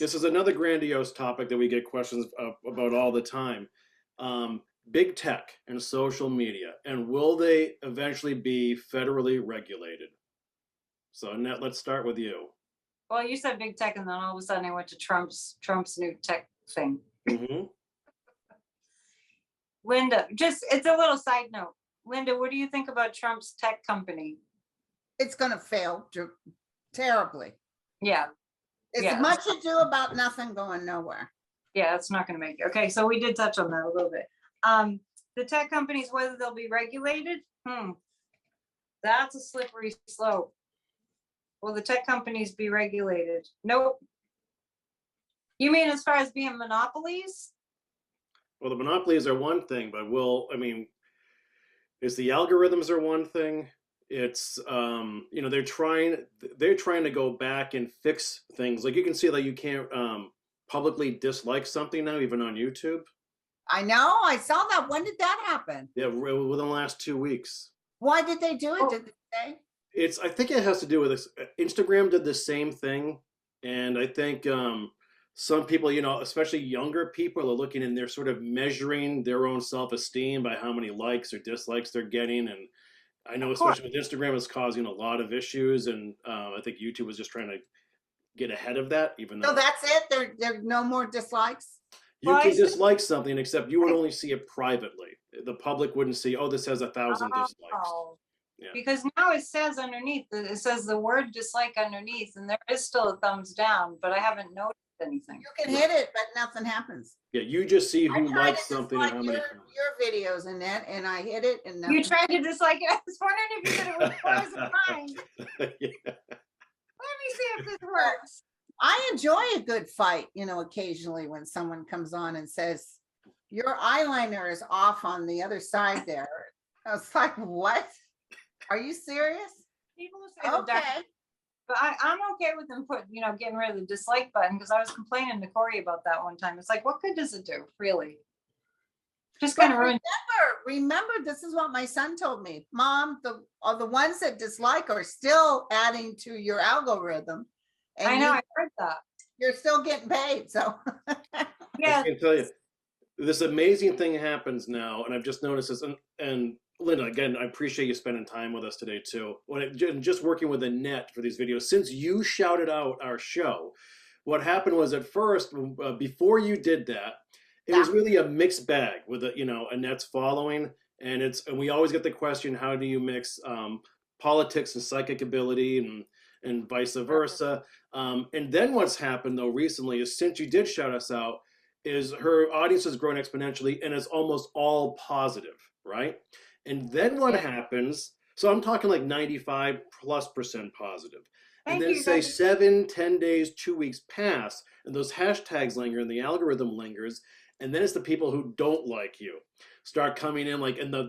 This is another grandiose topic that we get questions about all the time. Big tech and social media, and will they eventually be federally regulated? So Annette, let's start with you. Well, you said big tech, and then all of a sudden I went to Trump's new tech thing. Mm-hmm. Linda, it's a little side note. Linda, what do you think about Trump's tech company? It's going to fail terribly. Yeah. It's much ado about nothing going nowhere. Yeah, it's not going to make it. Okay, so we did touch on that a little bit. The tech companies, whether they'll be regulated, that's a slippery slope. Will the tech companies be regulated? Nope. You mean as far as being monopolies? Well, the monopolies are one thing, but it's the algorithms are one thing. It's they're trying to go back and fix things. Like you can see that you can't publicly dislike something now, even on YouTube. I know. I saw that. When did that happen? Yeah, within the last 2 weeks. Why did they do it? Did they say? I think it has to do with this. Instagram did the same thing, and I think some people, especially younger people, are looking and they're sort of measuring their own self-esteem by how many likes or dislikes they're getting. And I know, especially with Instagram, it's causing a lot of issues, and I think YouTube was just trying to get ahead of that. Even though, so that's it. There no more dislikes. You can dislike something, except you would only see it privately. The public wouldn't see, oh, this has 1,000 dislikes. Yeah. Because now it says underneath, it says the word dislike underneath, and there is still a thumbs down, but I haven't noticed anything. You can hit it, but nothing happens. Yeah, you just see I who tried likes to something and dislike how many. your videos, Annette, and I hit it and nothing. You tried to dislike it. I was wondering if you said it was poison mine. Yeah. Let me see if this works. I enjoy a good fight, occasionally when someone comes on and says, your eyeliner is off on the other side there. I was like, what? Are you serious? People who say the dark, Okay. but I'm okay with them getting rid of the dislike button, because I was complaining to Kory about that one time. It's like, what good does it do, really? Just kind of ruin. Remember, this is what my son told me. Mom, the ones that dislike are still adding to your algorithm. And I know, I heard that. you're still getting paid. So Yeah. I can tell you, this amazing thing happens now, and I've just noticed this. And Linda, again, I appreciate you spending time with us today too. Just working with Annette for these videos, since you shouted out our show, what happened was at first, before you did that, it was really a mixed bag with Annette's following, and we always get the question, how do you mix politics and psychic ability and vice versa? And then what's happened though recently is, since you did shout us out, is her audience has grown exponentially, and it's almost all positive, right? And then what happens, so I'm talking like 95+% positive. And then say 7, 10 days, 2 weeks pass, and those hashtags linger and the algorithm lingers. And then it's the people who don't like you start coming in like in the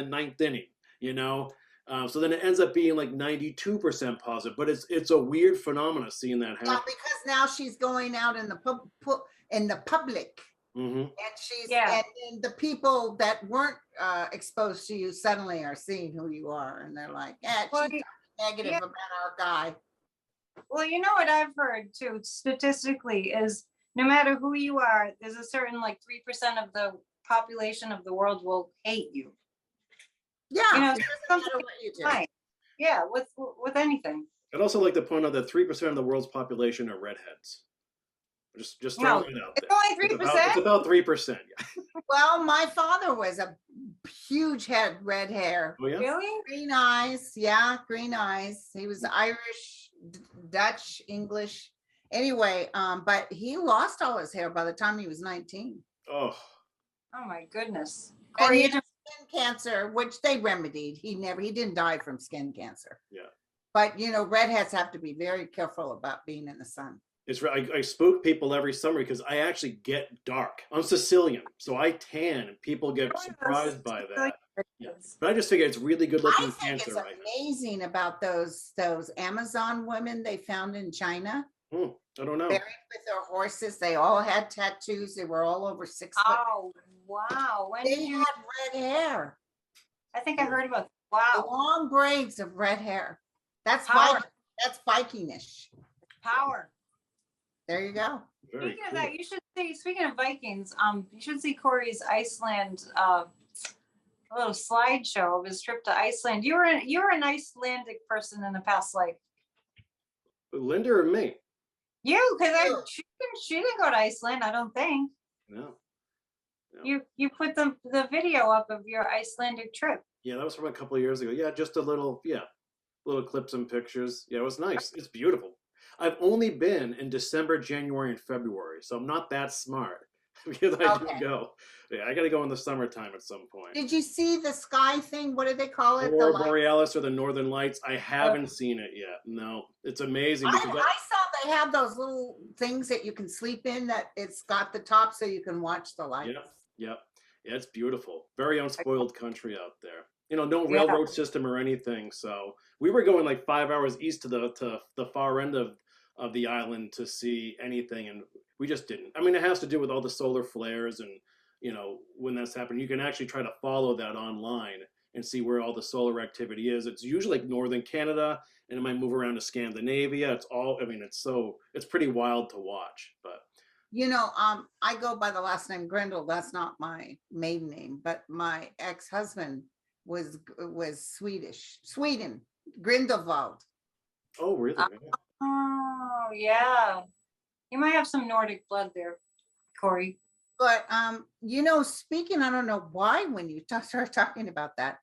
ninth inning, so then it ends up being like 92% positive, but it's a weird phenomenon seeing that happen. yeah, because now she's going out in the public, Mm-hmm. and and the people that weren't exposed to you suddenly are seeing who you are, and they're like, she's talking negative about our guy. Well, you know what I've heard too, statistically, is no matter who you are, there's a certain 3% of the population of the world will hate you. Yeah, it doesn't matter what you do. Right. Yeah, with anything. I'd also like to point out that 3% of the world's population are redheads. Just throwing it out there. It's only 3%. It's about 3%. Yeah. Well, my father was a huge head, red hair. Oh yeah. Really? Green eyes. Yeah, green eyes. He was Irish, Dutch, English. Anyway, but he lost all his hair by the time he was 19. Oh. Oh my goodness. And Kory, he had skin cancer, which they remedied. He didn't die from skin cancer. Yeah. But redheads have to be very careful about being in the sun. It's I spook people every summer because I actually get dark. I'm Sicilian, so I tan, and people get surprised by that. Yeah. But I just figure it's really good looking cancer. It's amazing about those Amazon women they found in China. I don't know. Buried with their horses. They all had tattoos. They were all over 6 foot. Oh wow! They had red hair. I think I heard about that. Wow. Long braids of red hair. That's Power. That's Vikingish. Power. There you go. Very Speaking cool. of that, you should see. Speaking of Vikings, you should see Kory's Iceland, a little slideshow of his trip to Iceland. You were an Icelandic person in the past life. Linda or me? You, because she didn't go to Iceland. I don't think. No. You put the video up of your Icelandic trip. Yeah, that was from a couple of years ago. Yeah, just a little clips and pictures. Yeah, it was nice. It's beautiful. I've only been in December, January, and February, so I'm not that smart because I do go. Yeah, I got to go in the summertime at some point. Did you see the sky thing? What do they call it? Aurora Borealis or the Northern Lights. I haven't seen it yet. No, it's amazing. I saw they have those little things that you can sleep in that it's got the top so you can watch the lights. Yep. Yeah, it's beautiful. Very unspoiled country out there. No railroad system or anything. So we were going like 5 hours east to the far end of the island to see anything, and we just didn't. I mean, it has to do with all the solar flares, and when that's happening, you can actually try to follow that online and see where all the solar activity is. It's usually like northern Canada, and it might move around to Scandinavia. It's pretty wild to watch. But I go by the last name Grindel. That's not my maiden name, but my ex-husband was Sweden, Grindelwald. Oh, really? Oh, yeah. You might have some Nordic blood there, Kory. But speaking, I don't know why when you start talking about that,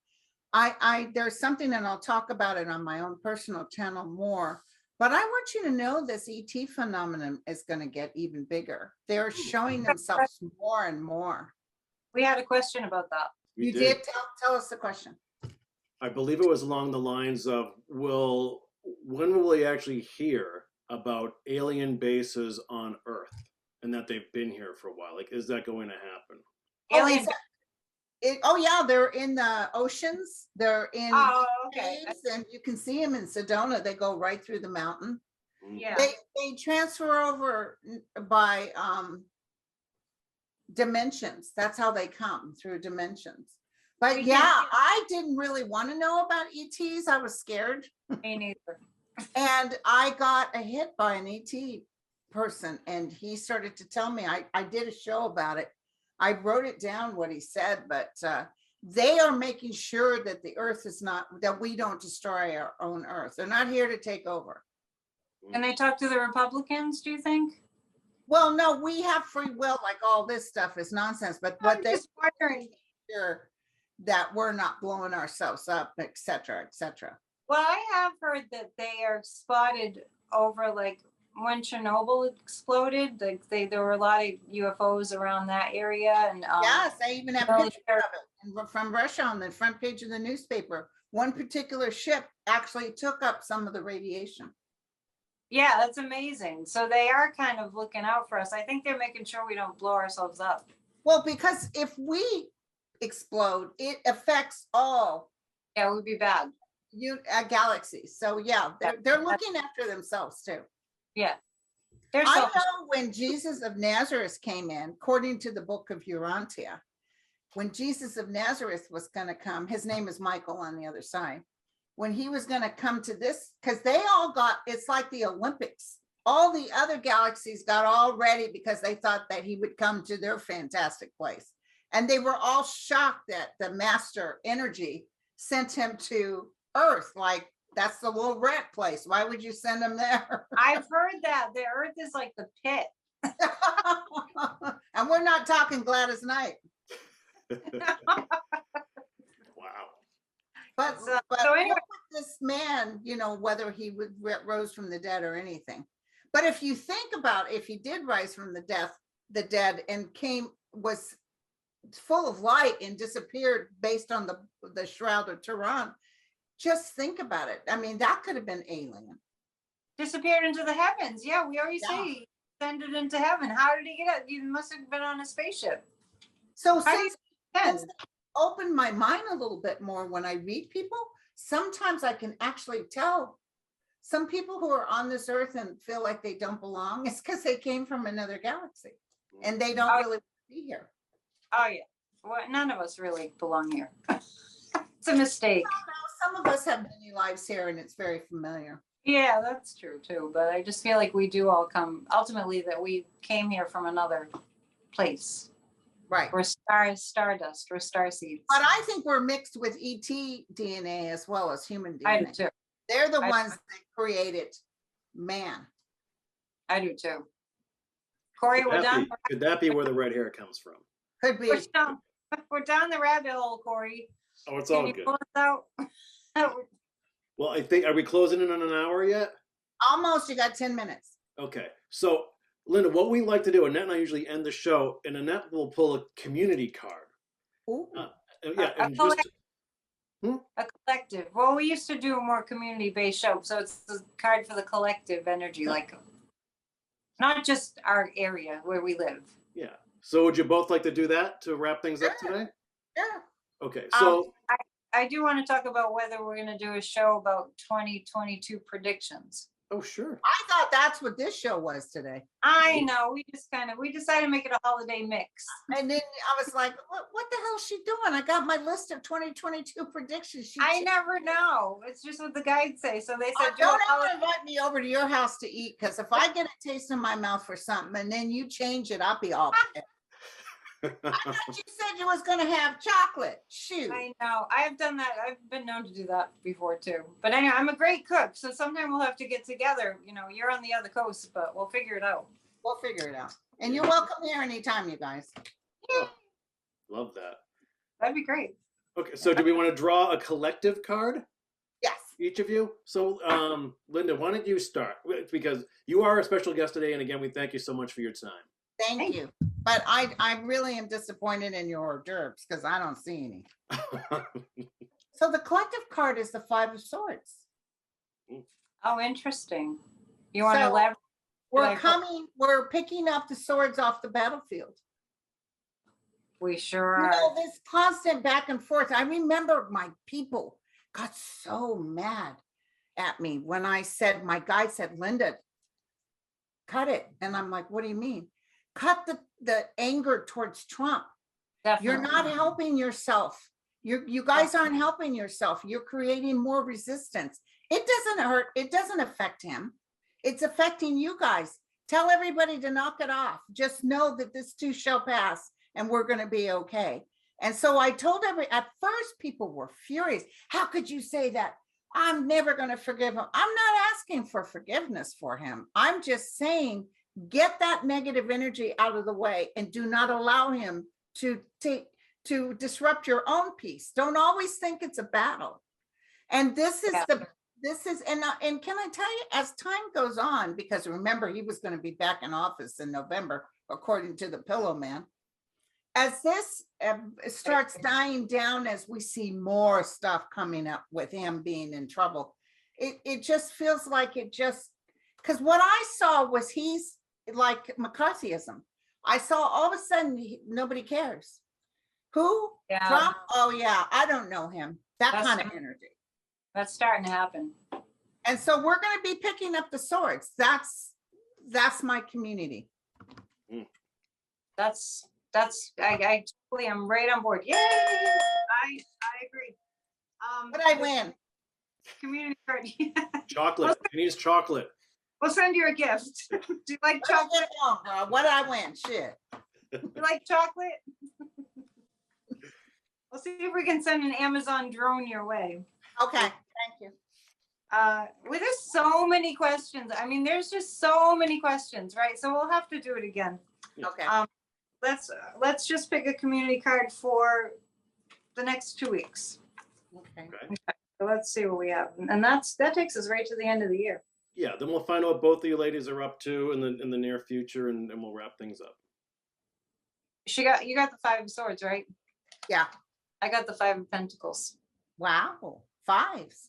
I there's something, and I'll talk about it on my own personal channel more. But I want you to know this ET phenomenon is going to get even bigger. They're showing themselves more and more. We had a question about that. We You did? Tell us the question. I believe it was along the lines of, when will we actually hear about alien bases on Earth and that they've been here for a while? Like, is that going to happen? Alien. Oh yeah, they're in the oceans. They're in Oh, okay. caves, and you can see them in Sedona. They go right through the mountain. Yeah. They transfer over by dimensions. That's how they come, through dimensions. But yeah, I didn't really want to know about ETs. I was scared. Me neither. And I got a hit by an ET person, and he started to tell me, I did a show about it. I wrote it down what he said, but they are making sure that the Earth is not, that we don't destroy our own Earth. They're not here to take over. Can they talk to the Republicans, do you think? Well, no, we have free will, like all this stuff is nonsense, but what they just wondering. sure that we're not blowing ourselves up, et cetera, et cetera. Well, I have heard that they are spotted over, like, when Chernobyl exploded, like there were a lot of UFOs around that area, and Yes, I even have military- pictures of it from Russia on the front page of the newspaper. One particular ship actually took up some of the radiation. Yeah, that's amazing. So they are kind of looking out for us. I think they're making sure we don't blow ourselves up. Well, because if we explode, it affects all Yeah, it would be bad. galaxies. So yeah, they're looking after themselves too. Yeah. They're I selfish. know when Jesus of Nazareth came in, according to the book of Urantia, when Jesus of Nazareth was going to come, his name is Michael on the other side. When he was going to come to this, because they all got, it's like the Olympics. All the other galaxies got all ready because they thought that he would come to their fantastic place. And they were all shocked that the master energy sent him to Earth. Like, that's the little rat place. Why would you send him there? I've heard that the Earth is like the pit. And we're not talking Gladys Knight. Wow. But, So but anyway- what would this man, you know, whether he would rose from the dead or anything. But if you think about if he did rise from the dead and was full of light and disappeared based on the Shroud of Turin, just think about it. I mean, that could have been alien. Disappeared into the heavens. Yeah, we always Yeah. say he ascended into heaven. How did he get it? He must have been on a spaceship. So How do you since ascend? opened my mind a little bit more when I read people, sometimes I can actually tell some people who are on this earth and feel like they don't belong. It's because they came from another galaxy and they don't really be here. Oh yeah. Well, none of us really belong here. It's a mistake. Some of us have many lives here and it's very familiar. Yeah, that's true too. But I just feel like we do all come ultimately that we came here from another place. Right. We're stardust, we're starseeds. But I think we're mixed with ET DNA as well as human DNA. I do too. They're the ones that created man. I do too. Kory, we're done. Could that be where the red hair comes from? Could be. We're down the rabbit hole, Kory. Oh, it's Can all you good. pull us out? Well, I think, are we closing in on an hour yet? Almost, you got 10 minutes. Okay. So, Linda, what we like to do, Annette and I usually end the show, and Annette will pull a community card. Ooh. Yeah, and a just A collective. Well, we used to do a more community-based show, so it's the card for the collective energy, like not just our area where we live. yeah. So, would you both like to do that to wrap things up today? Yeah. Okay. So, I do want to talk about whether we're going to do a show about 2022 predictions. oh, sure. I thought that's what this show was today. I know, we decided to make it a holiday mix. And then I was like, what the hell is she doing? I got my list of 2022 predictions. I never know. It's just what the guides say. So they said, Don't ever invite me over to your house to eat, because if I get a taste in my mouth for something and then you change it, I'll be all pissed. I thought you said you was gonna have chocolate. Shoot. I know. I have done that. I've been known to do that before too. But anyway, I'm a great cook. So sometime we'll have to get together. You know, you're on the other coast, but we'll figure it out. We'll figure it out. And you're welcome here anytime, you guys. Oh, love that. That'd be great. Okay. So, do we want to draw a collective card? Yes. each of you. So, Linda, why don't you start? Because you are a special guest today, and again, we thank you so much for your time. Thank you. But I really am disappointed in your hors d'oeuvres because I don't see any. So the collective card is the Five of Swords. Oh, interesting. You want to So elaborate? we're picking up the swords off the battlefield. We sure You are. know, this constant back and forth. I remember my people got so mad at me when I said, my guide said, Linda, cut it. And I'm like, what do you mean? Cut the anger towards Trump. Definitely. You're not helping yourself. You guys aren't helping yourself. You're creating more resistance. It doesn't hurt. It doesn't affect him. It's affecting you guys. Tell everybody to knock it off. Just know that this too shall pass and we're going to be okay. And so I told at first people were furious. How could you say that? I'm never going to forgive him. I'm not asking for forgiveness for him. I'm just saying, get that negative energy out of the way and do not allow him to disrupt your own peace. Don't always think it's a battle. And this is and can I tell you, as time goes on, because remember, he was going to be back in office in November, according to the Pillow Man. As this starts dying down, as we see more stuff coming up with him being in trouble, it just feels like because what I saw was he's like McCarthyism. I saw all of a sudden nobody cares. Who? Yeah. Trump? Oh yeah, I don't know him. That's kind of energy. That's starting to happen. And so we're going to be picking up the swords. That's my community. I totally am right on board. Yay! I agree. But I win. Community card. Chocolate. He needs chocolate. We'll send you a gift. Do you like chocolate? What did I win? Shit. You like chocolate? We'll see if we can send an Amazon drone your way. Okay, thank you. There's so many questions. I mean, there's just so many questions, right? So we'll have to do it again. Okay. Let's just pick a community card for the next 2 weeks. Okay. So let's see what we have, and that takes us right to the end of the year. Yeah, then we'll find out what both of you ladies are up to in the near future, and we'll wrap things up. You got the Five of Swords, right? Yeah. I got the Five of Pentacles. Wow, fives.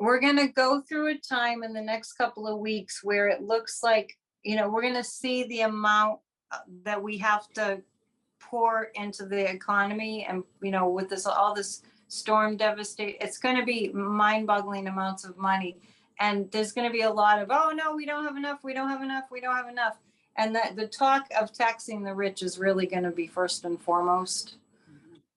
We're going to go through a time in the next couple of weeks where it looks like, we're going to see the amount that we have to pour into the economy. And, with all this storm devastation, it's going to be mind-boggling amounts of money. And there's going to be a lot of, oh, no, we don't have enough. We don't have enough. We don't have enough. And the talk of taxing the rich is really going to be first and foremost.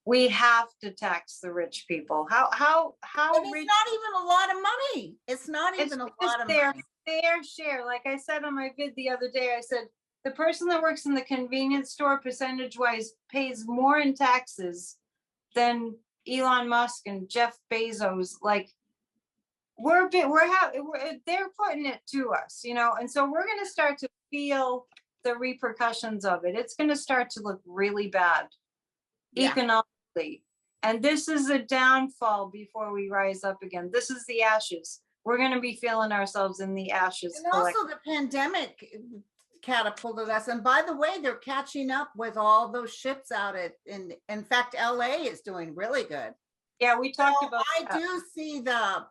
We have to tax the rich people. How It's rich? not even a lot of money. It's not even a lot of money. Fair share. Like I said on my vid the other day, I said the person that works in the convenience store percentage-wise pays more in taxes than Elon Musk and Jeff Bezos. Like they're putting it to us, and so we're going to start to feel the repercussions of it. It's going to start to look really bad economically. And this is a downfall before we rise up again. This is the ashes. We're going to be feeling ourselves in the ashes. And also the pandemic catapulted us. And by the way, they're catching up with all those ships out in fact, LA is doing really good. Yeah, we talked about that. I do see the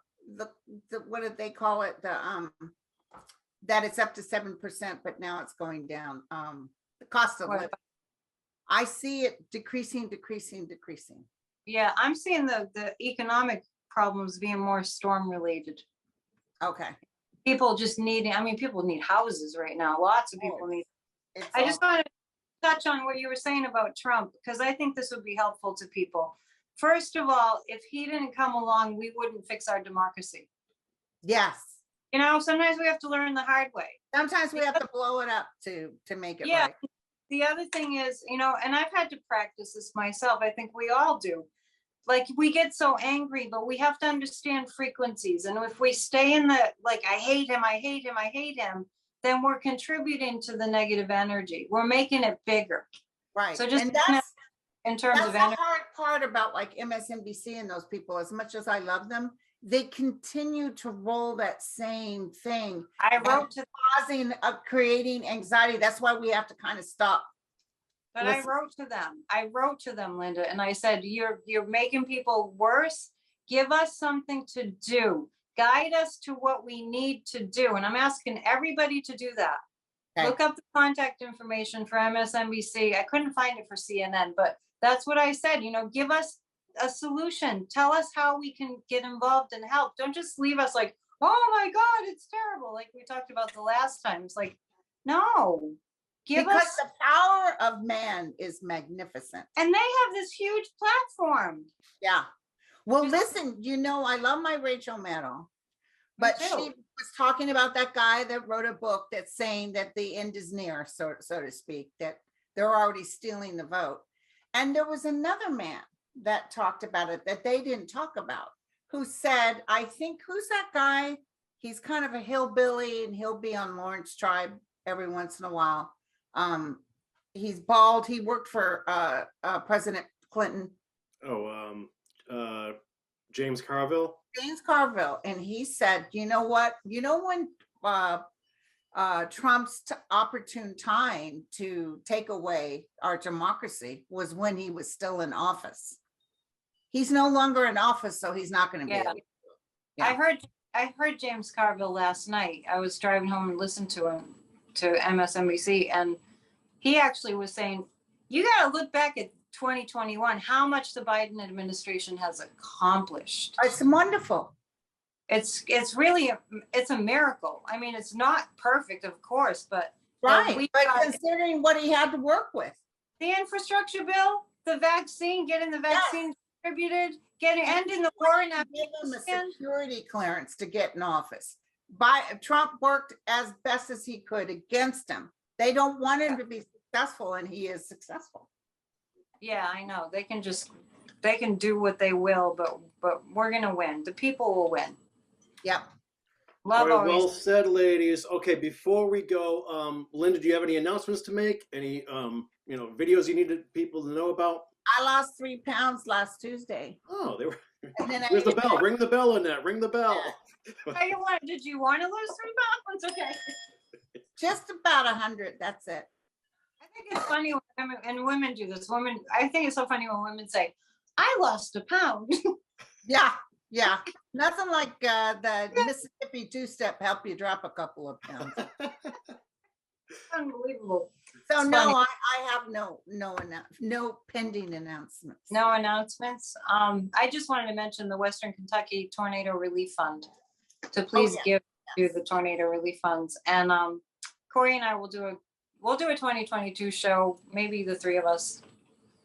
what did they call it? That it's up to 7%, but now it's going down. The cost of living. I see it decreasing. Yeah, I'm seeing the economic problems being more storm related. Okay. People just people need houses right now. Lots of people need. I just want to touch on what you were saying about Trump, because I think this would be helpful to people. First of all, if he didn't come along, we wouldn't fix our democracy. Yes. Sometimes we have to learn the hard way. Sometimes we have to blow it up to make it right. The other thing is, and I've had to practice this myself. I think we all do. Like, we get so angry, but we have to understand frequencies. And if we stay in I hate him, then we're contributing to the negative energy. We're making it bigger. Right. So just in terms That's of the energy. hard part about like MSNBC and those people, as much as I love them, they continue to roll that same thing. I and wrote to, causing, creating anxiety. That's why we have to kind of stop. but listen. I wrote to them, Linda, and I said, you're making people worse. Give us something to do. Guide us to what we need to do. And I'm asking everybody to do that. Okay. Look up the contact information for MSNBC. I couldn't find it for CNN, but that's what I said. You know, give us a solution. Tell us how we can get involved and help. Don't just leave us like, oh my God, it's terrible. Like we talked about the last time. It's like, no, give Because us. the power of man is magnificent. And they have this huge platform. Yeah. Well, Just- listen, you know, I love my Rachel Maddow, but too. she was talking about that guy that wrote a book that's saying that the end is near, so to speak, that they're already stealing the vote. And there was another man that talked about it that they didn't talk about, who said, I think, who's that guy? He's kind of a hillbilly and he'll be on Lawrence Tribe every once in a while. He's bald. He worked for President Clinton. James Carville. James Carville, and he said, you know what? You know when Trump's opportune time to take away our democracy was when he was still in office. He's no longer in office, so he's not going to be able to. Yeah. I heard James Carville last night. I was driving home and listened to him to MSNBC, and he actually was saying, you got to look back at 2021, how much the Biden administration has accomplished. It's wonderful. It's really it's a miracle. I mean, it's not perfect, of course, but Right, but considering what he had to work with. The infrastructure bill, the vaccine, getting the vaccine distributed, ending the war in Give him a Afghanistan. security clearance to get in office. Trump worked as best as he could against him. They don't want him to be successful, and he is successful. Yeah, I know. They can do what they will, but we're gonna win. The people will win. Yep. Love All right, well always. said, ladies. Okay, before we go, Linda, do you have any announcements to make? Any videos you needed people to know about? I lost 3 pounds last Tuesday. Oh, they were. And then Where's the bell? Ring the bell, Annette. Ring the bell. Did you want to lose 3 pounds? Okay. Just about 100. That's it. I think it's funny when women do this. I think it's so funny when women say, I lost a pound. Yeah. Yeah. Nothing like the Mississippi two-step help you drop a couple of pounds. Unbelievable. So It's no, funny. I have no pending announcements. No announcements. I just wanted to mention the Western Kentucky Tornado Relief Fund to please give to the tornado relief funds. And Kory and I will do a 2022 show, maybe the three of us.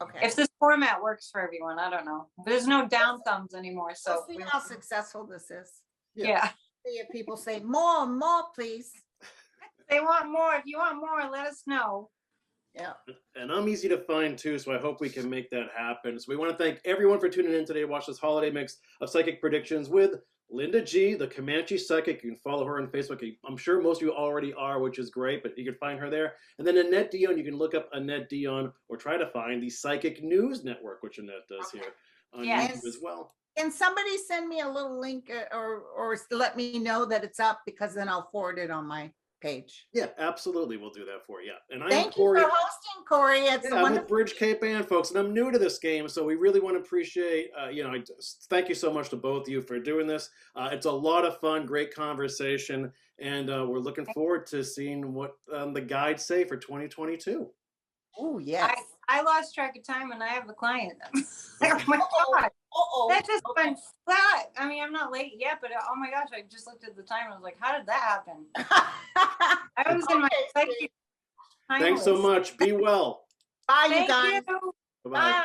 Okay. If this format works for everyone, I don't know. There's no down thumbs anymore. So We'll see how successful this is. yeah. See if people say more, please. They want more. If you want more, let us know. Yeah. And I'm easy to find too, so I hope we can make that happen. So we want to thank everyone for tuning in today to watch this holiday mix of psychic predictions with Linda G, the Comanche Psychic. You can follow her on Facebook. I'm sure most of you already are, which is great, but you can find her there. And then Annette Dion, you can look up Annette Dion or try to find the Psychic News Network, which Annette does here on YouTube as well. Can somebody send me a little link or let me know that it's up, because then I'll forward it on my page. Yeah, absolutely. We'll do that for you. And Thank you for hosting, Kory. It's I'm wonderful. with Bridge Cape Band, folks, and I'm new to this game, so we really want to appreciate, thank you so much to both of you for doing this. It's a lot of fun, great conversation, and we're looking forward to seeing what the guides say for 2022. Oh, yes. I lost track of time and I have a client. Oh my God. That just went flat. I mean, I'm not late yet, but oh my gosh, I just looked at the time and I was like, how did that happen? I was in my psychic. Thanks so much. Be well. Bye, you Thank guys. you. Bye-bye. Bye.